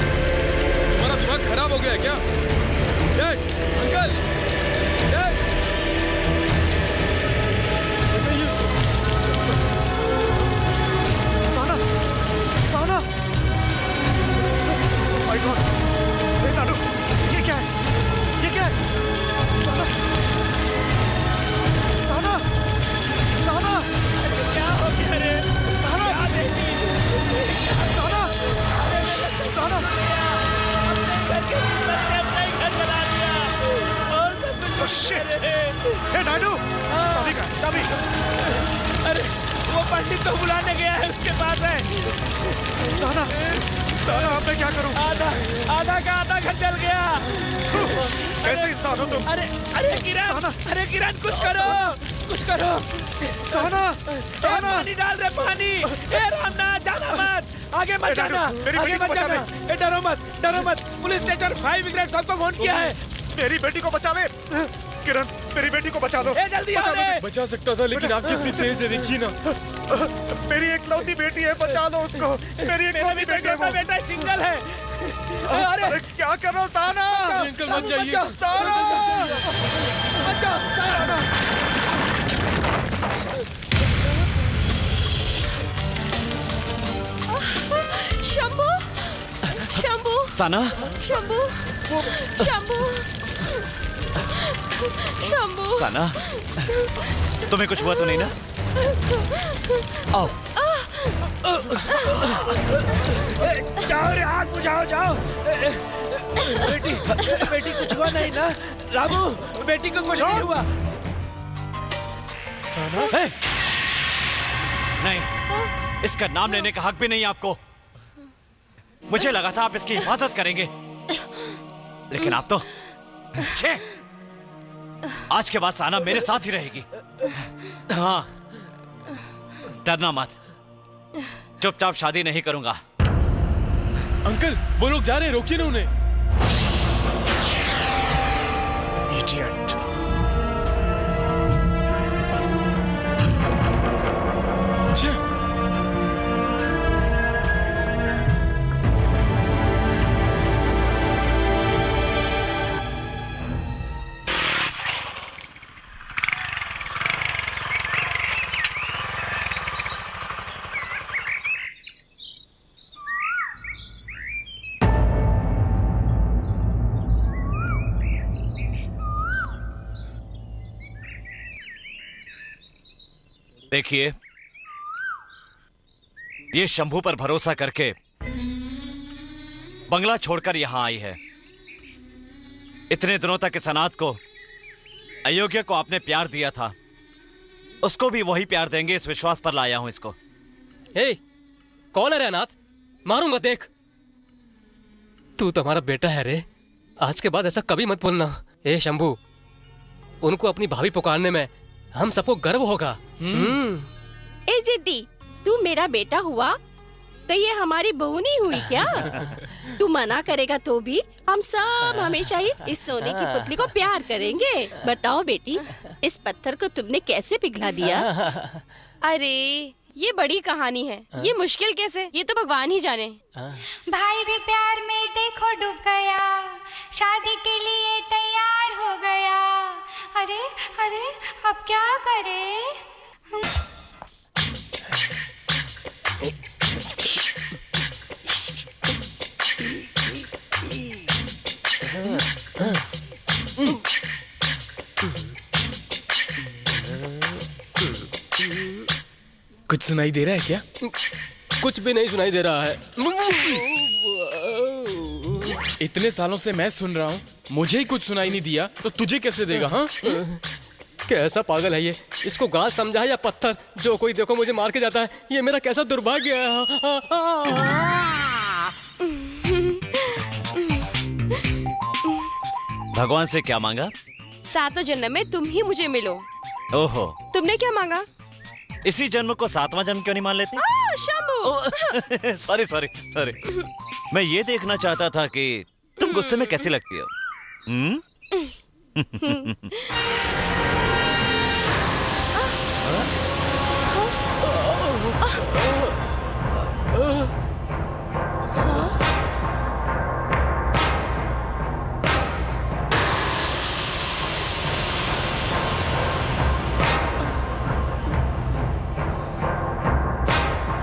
तुम्हारा दिमाग खराब हो गया है क्या? अंकल, साना! My god! ए नाडू, ये क्या है? ये क्या है? साना! साना! साना! क्या हो गया रे? साना! साना! साना! घर बना दिया और सब कुछ। Oh shit! ए नाडू, चाबी कहाँ है? चाबी! अरे वो पंडित तो बुलाने गया है, उसके पास है। साना! साना, अब मैं क्या करूं? आधा का आधा घर जल गया। कैसे इंसान हो तुम? अरे किरण, अरे किरण, कुछ करो, कुछ करो। साना! साना! पानी डाल रहे, पानी। ए रामनाथ, जाना मत, आगे मत जाना, आगे मत जाना। ए डरो मत। पुलिस स्टेशन 5 मिनट को फोन किया है। मेरी बेटी को बचा ले। किरण, मेरी बेटी को बचा लो। ए जल्दी आओ रे। बचा सकता था, लेकिन आप कितनी तेज है, देखिए ना। मेरी एकलौती बेटी है, बचा लो उसको। मेरी एकलौती बेटी है, वो बेटा सिंगल है। अरे क्या कर रहा हो साना? अंकल मत जाइए। साना! शंभू, शंभू, साना! शंभू, शंभू, शंभू। साना, तुम्हें कुछ हुआ तो नहीं ना? आओ। जाओ रे, आग बुझाओ, जाओ। बेटी कुछ हुआ नहीं ना? रामू, बेटी को कुछ नहीं हुआ। साना? नहीं, इसका नाम लेने का हक भी नहीं आपको। मुझे लगा था आप इसकी हिफाजत करेंगे, लेकिन आप तो छे। आज के बाद साना मेरे साथ ही रहेगी। हाँ, डरना मत, चुपचाप शादी नहीं करूंगा। अंकल, वो लोग जा रहे हैं, रोकिए ना उन्हें। Idiot! देखिए, ये शंभू पर भरोसा करके बंगला छोड़कर यहां आई है। इतने दिनों तक इस अनाथ को, अयोग्य को आपने प्यार दिया था, उसको भी वही प्यार देंगे, इस विश्वास पर लाया हूं इसको। हे, कौन है रे अनाथ? मारूंगा देख। तू तुम्हारा बेटा है रे, आज के बाद ऐसा कभी मत बोलना। ए शंभू, उनको अपनी भाभी पुकारने में हम सबको गर्व होगा। ए जिद्दी, तू मेरा बेटा हुआ तो ये हमारी बहू नहीं हुई क्या? तू मना करेगा तो भी हम सब हमेशा ही इस सोने की पुतली को प्यार करेंगे। बताओ बेटी, इस पत्थर को तुमने कैसे पिघला दिया? अरे ये बड़ी कहानी है, ये मुश्किल कैसे, ये तो भगवान ही जाने। भाई भी प्यार में देखो डूब गया, शादी के लिए तैयार हो गया। अरे अरे अब क्या करें? कुछ सुनाई दे रहा है क्या? कुछ भी नहीं सुनाई दे रहा है। इतने सालों से मैं सुन रहा हूँ, मुझे ही कुछ सुनाई नहीं दिया तो तुझे कैसे देगा? हाँ, कैसा पागल है ये, इसको गाज समझा या पत्थर? जो कोई देखो मुझे मार के जाता है, ये मेरा कैसा दुर्भाग्य है। भगवान से क्या मांगा? सातों जन्म में तुम ही मुझे मिलो। ओहो, तुमने क्या मांगा? इसी जन्म को 7वां जन्म क्यों नहीं मान लेते? शंभू, सॉरी सॉरी सॉरी, मैं ये देखना चाहता था कि तुम गुस्से में कैसी लगती हो।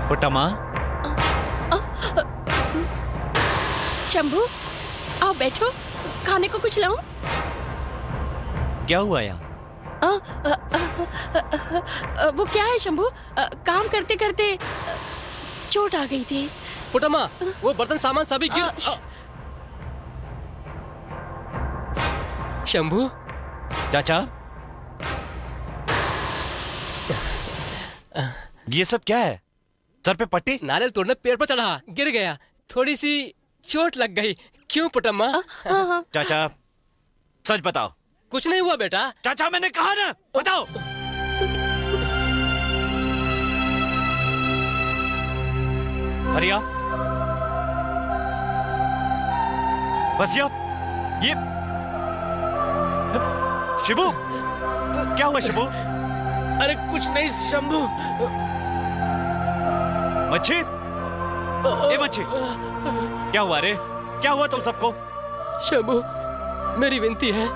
पुट्टम्मा, शंभू आओ बैठो, खाने को कुछ लाऊं? क्या हुआ यहाँ? वो क्या है शंभू, काम करते करते चोट आ गई थी। पुट्टम्मा, वो बर्तन सामान सभी गिर। शंभू, चाचा, ये सब क्या है? सर पे पट्टी? नारियल तोड़ने पेड़ पर चढ़ा, गिर गया, थोड़ी सी चोट लग गई। क्यों पुट्टम्मा? चाचा सच बताओ। कुछ नहीं हुआ बेटा। चाचा मैंने कहा ना, बताओ। हरिया, बसिया, ये शिबू, क्या हुआ शिबू? अरे कुछ नहीं शंभू। मच्छी, ए मच्छी, क्या हुआ रे? क्या हुआ तुम सबको? शंभू, मेरी विनती है,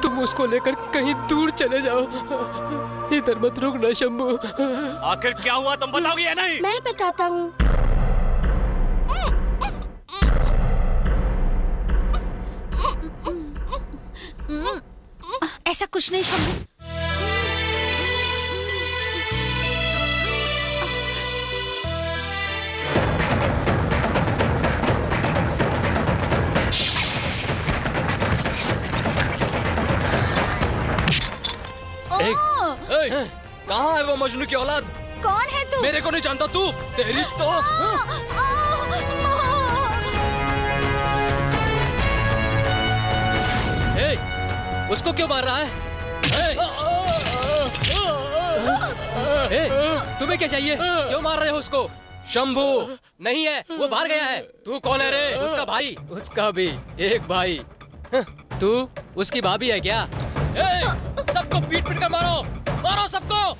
तुम उसको लेकर कहीं दूर चले जाओ, इधर मत रुकना शंभू। आखिर क्या हुआ तुम बताओगे या नहीं? मैं बताता हूँ। ऐसा कुछ नहीं शंभू। कहाँ है वो मजनू की औलाद? कौन है तू? मेरे को नहीं जानता तू? तेरी तो उसको क्यों मार रहा है? तुम्हें क्या चाहिए? क्यों मार रहे हो उसको? शंभू नहीं है, वो बाहर गया है। तू कौन है रे? उसका भाई। उसका भी एक भाई। तू उसकी भाभी है क्या? सबको पीट पीट कर मारो, मारो सबको।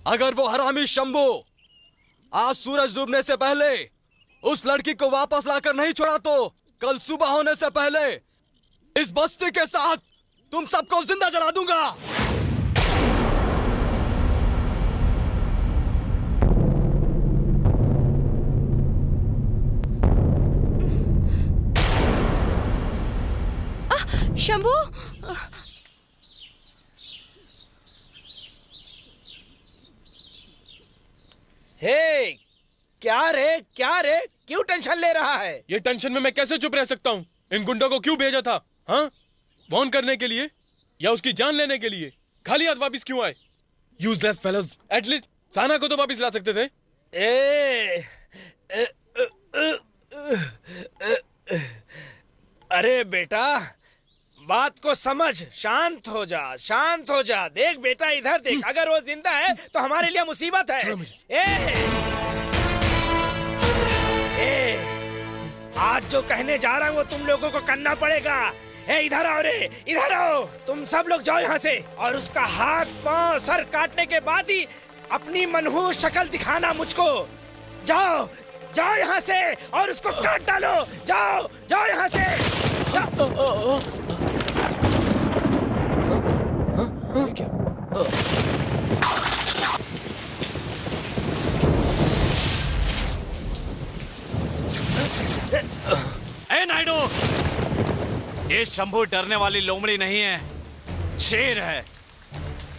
अगर वो हरामी शंभू आज सूरज डूबने से पहले उस लड़की को वापस लाकर नहीं छोड़ा तो कल सुबह होने से पहले इस बस्ती के साथ तुम सबको जिंदा जला दूंगा। शंभू। हे, क्या रे क्यों टेंशन ले रहा है? ये टेंशन में मैं कैसे चुप रह सकता हूँ? इन गुंडों को क्यों भेजा था? हाँ, वॉर्न करने के लिए या उसकी जान लेने के लिए? खाली हाथ वापस क्यों आए? Useless fellows. एटलीस्ट साना को तो वापस ला सकते थे। अरे बेटा, बात को समझ, शांत हो जा। देख बेटा, इधर देख, अगर वो जिंदा है तो हमारे लिए मुसीबत है। आज जो कहने जा रहा हूँ वो तुम लोगों को करना पड़ेगा। इधर आओ रे, इधर आओ। तुम सब लोग जाओ यहाँ से, और उसका हाथ पांव सर काटने के बाद ही अपनी मनहूस शक्ल दिखाना मुझको। जाओ यहाँ से और उसको काट डालो। जाओ यहाँ से। ए नायडू, ये शंभू डरने वाली लोमड़ी नहीं है, शेर है।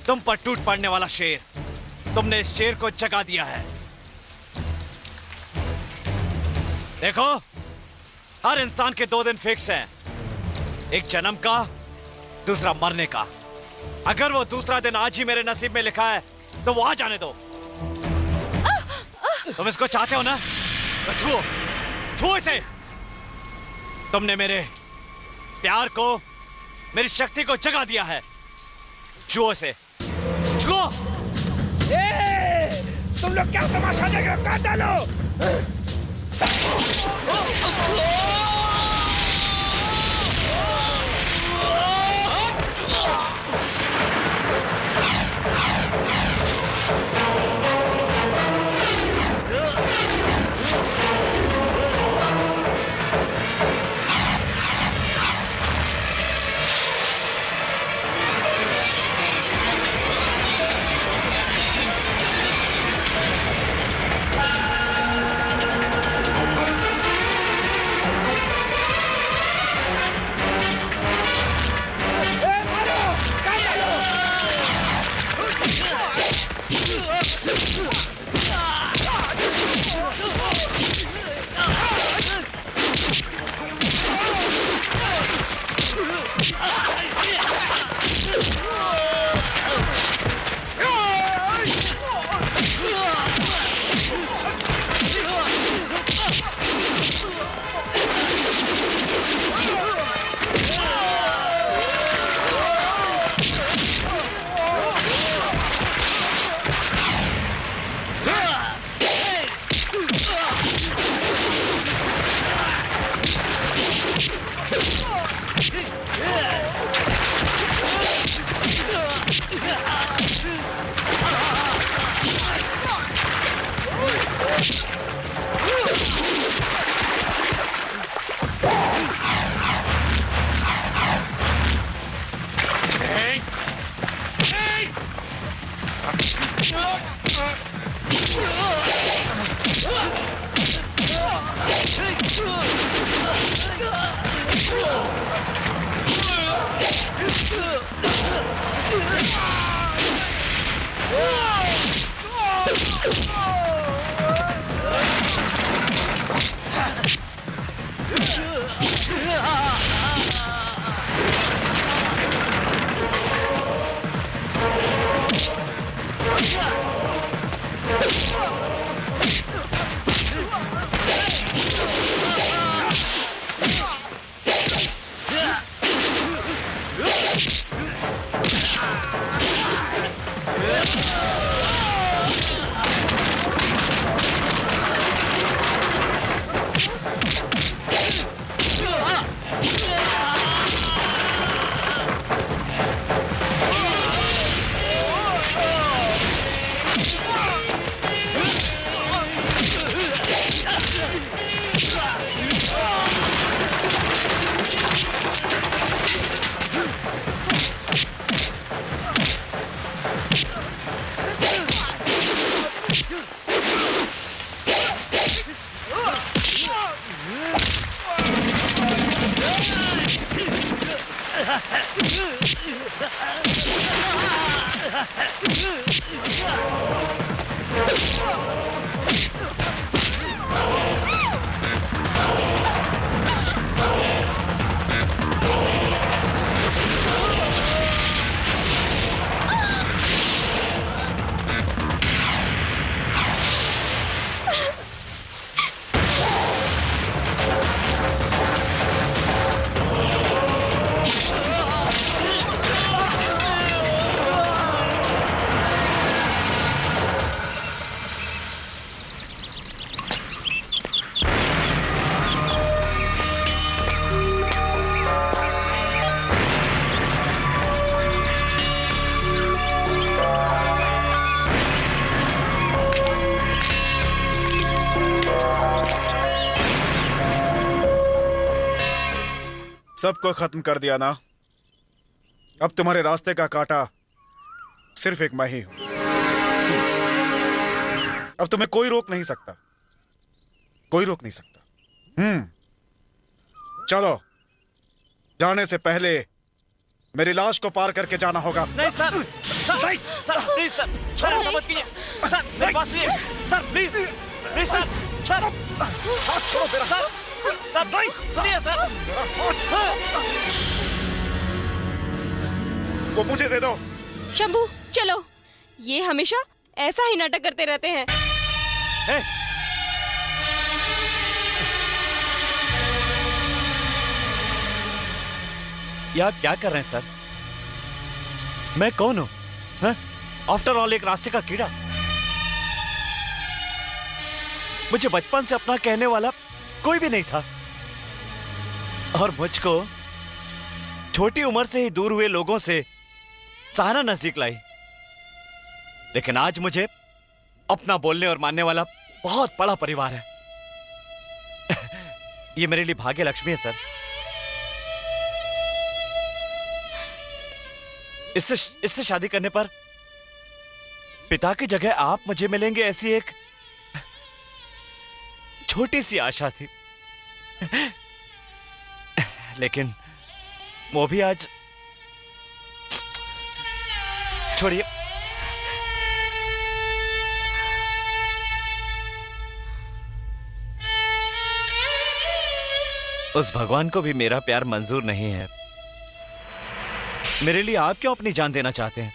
तुम पर टूट पड़ने वाला शेर। तुमने इस शेर को जगा दिया है। देखो, हर इंसान के 2 दिन फिक्स हैं, एक जन्म का, दूसरा मरने का। अगर वो दूसरा दिन आज ही मेरे नसीब में लिखा है तो वो आ जाने दो। तुम इसको चाहते हो ना? तो छुओ इसे। तुमने मेरे प्यार को, मेरी शक्ति को जगा दिया है। छुओ इसे, छुओ। तुम लोग क्या तमाशा देख रहे हो? काट डालो। सबको खत्म कर दिया ना? अब तुम्हारे रास्ते का कांटा सिर्फ एक मैं ही हूं। अब तुम्हें कोई रोक नहीं सकता, कोई रोक नहीं सकता। चलो, जाने से पहले मेरी लाश को पार करके जाना होगा। नहीं sir, sir, sir please sir, छोड़ो मत कीजिए सर, मेरी बात सुनिए sir, please please sir, sir छोड़ो मेरा सर, सर नहीं सुनिए सर, वो मुझे दे दो। शंभू चलो, ये हमेशा ऐसा ही नाटक करते रहते हैं। ये आप क्या कर रहे हैं सर? मैं कौन हूं? आफ्टर ऑल एक रास्ते का कीड़ा। मुझे बचपन से अपना कहने वाला कोई भी नहीं था, और मुझको छोटी उम्र से ही दूर हुए लोगों से सहाना नजदीक लाई। लेकिन आज मुझे अपना बोलने और मानने वाला बहुत बड़ा परिवार है। ये मेरे लिए भाग्य लक्ष्मी है सर। इससे शादी करने पर पिता की जगह आप मुझे मिलेंगे, ऐसी एक छोटी सी आशा थी। लेकिन वो भी आज, छोड़िए। उस भगवान को भी मेरा प्यार मंजूर नहीं है। मेरे लिए आप क्यों अपनी जान देना चाहते हैं?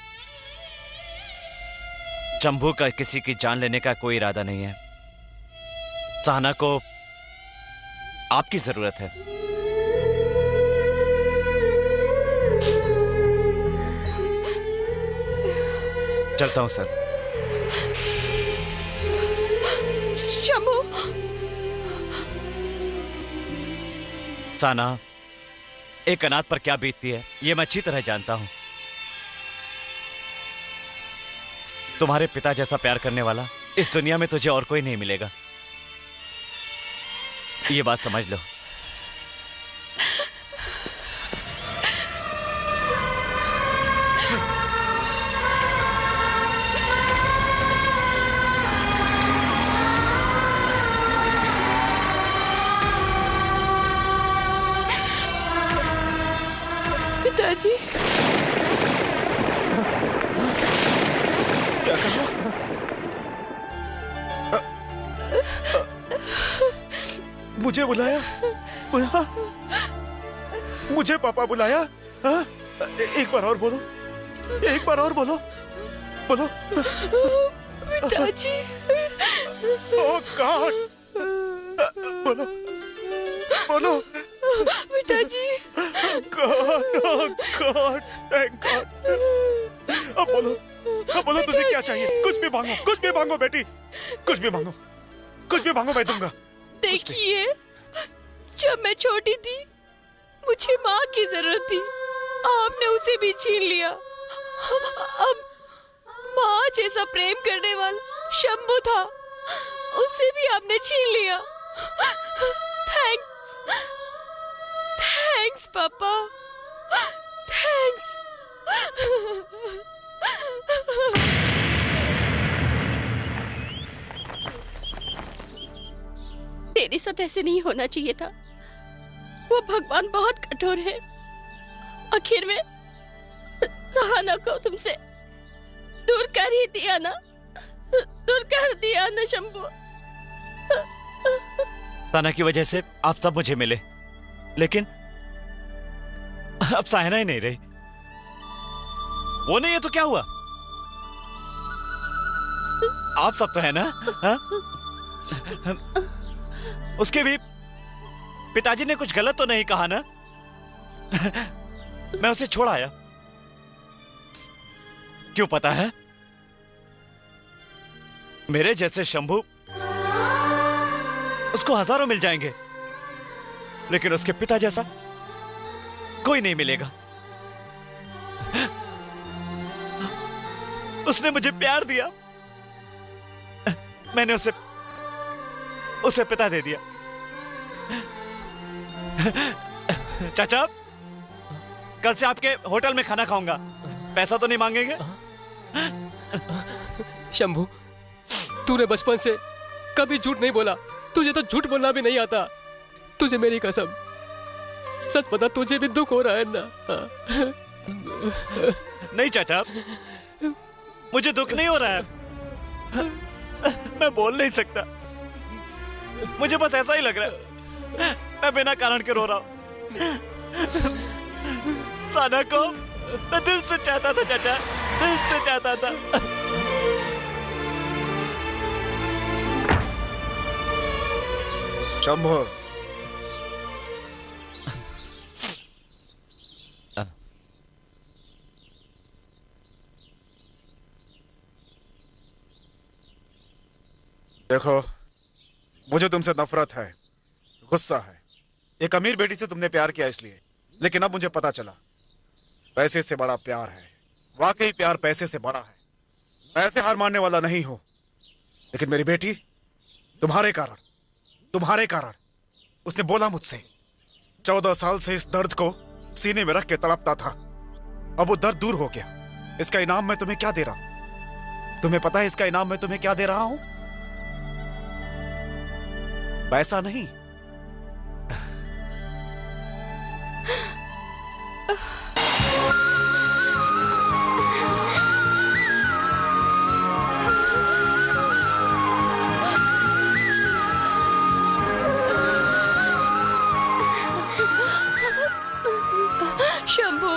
शंभू का किसी की जान लेने का कोई इरादा नहीं है। सहना को आपकी जरूरत है। चलता हूं सर। शंभू। सहना, एक अनाथ पर क्या बीतती है ये मैं अच्छी तरह जानता हूं। तुम्हारे पिता जैसा प्यार करने वाला इस दुनिया में तुझे और कोई नहीं मिलेगा, ये बात समझ लो। पिताजी, क्या कहा? मुझे बुलाया? मुझे पापा बुलाया? एक बार और बोलो, एक बार और बोलो, बोलो। पिताजी। ओह गॉड, बोलो, बोलो। पिताजी। गॉड, ओह गॉड, थैंक गॉड। अब बोलो, अब बोलो, तुझे क्या चाहिए? कुछ भी मांगो, कुछ भी मांगो बेटी, कुछ भी मांगो, कुछ भी मांगो, मैं दूंगा। देखिए, जब मैं छोटी थी मुझे माँ की जरूरत थी, आपने उसे भी छीन लिया। अब माँ जैसा प्रेम करने वाला शंभू था, उसे भी आपने छीन लिया। थैंक्स, थैंक्स पापा, थैंक्स। तेरे साथ ऐसे नहीं होना चाहिए था। वो भगवान बहुत कठोर है। आखिर में सहाना को तुमसे दूर कर ही दिया ना, दूर कर दिया ना शंभू। साना की वजह से आप सब मुझे मिले, लेकिन अब सायना ही नहीं रही। वो नहीं है तो क्या हुआ? आप सब तो है ना? हा? उसके भी पिताजी ने कुछ गलत तो नहीं कहा ना? मैं उसे छोड़ आया। क्यों पता है? मेरे जैसे शंभू उसको हजारों मिल जाएंगे, लेकिन उसके पिता जैसा कोई नहीं मिलेगा। उसने मुझे प्यार दिया, मैंने उसे पिता दे दिया। चाचा, कल से आपके होटल में खाना खाऊंगा, पैसा तो नहीं मांगेंगे? शंभू, तूने बचपन से कभी झूठ नहीं बोला, तुझे तो झूठ बोलना भी नहीं आता। तुझे मेरी कसम, सच बता, तुझे भी दुख हो रहा है ना? नहीं चाचा, मुझे दुख नहीं हो रहा है। मैं बोल नहीं सकता, मुझे बस ऐसा ही लग रहा है। मैं बिना कारण के रो रहा हूं। साना को मैं दिल से चाहता था चाचा, दिल से चाहता था। शंभू, देखो, मुझे तुमसे नफरत है, गुस्सा है। एक अमीर बेटी से तुमने प्यार किया इसलिए, लेकिन अब मुझे पता चला पैसे से बड़ा प्यार है। वाकई प्यार पैसे से बड़ा है। मैं ऐसे हार मानने वाला नहीं हूं, लेकिन मेरी बेटी तुम्हारे कारण उसने बोला मुझसे, 14 साल से इस दर्द को सीने में रख के तड़पता था, अब वो दर्द दूर हो गया। इसका इनाम मैं तुम्हें क्या दे रहा हूं? तुम्हें पता है इसका इनाम मैं तुम्हें क्या दे रहा हूं? पैसा नहीं, शंभू,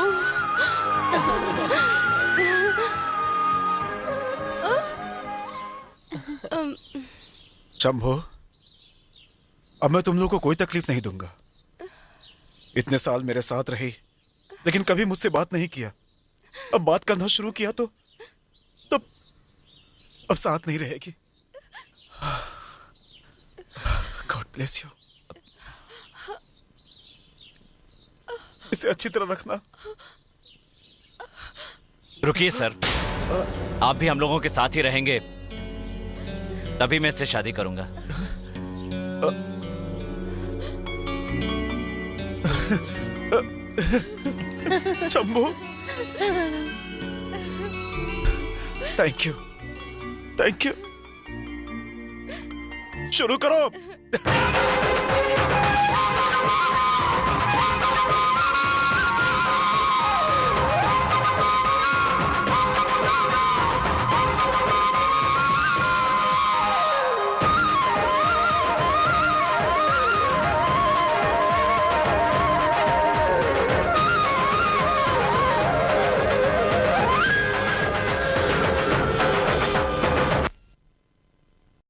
शंभू, अब मैं तुम लोगों को कोई तकलीफ नहीं दूंगा। इतने साल मेरे साथ रही, लेकिन कभी मुझसे बात नहीं किया। अब बात करना शुरू किया तो अब साथ नहीं रहेगी। God bless you. इसे अच्छी तरह रखना। रुकिए सर, आप भी हम लोगों के साथ ही रहेंगे, तभी मैं इससे शादी करूंगा। Shambhu, thank you, thank you. शुरू करो।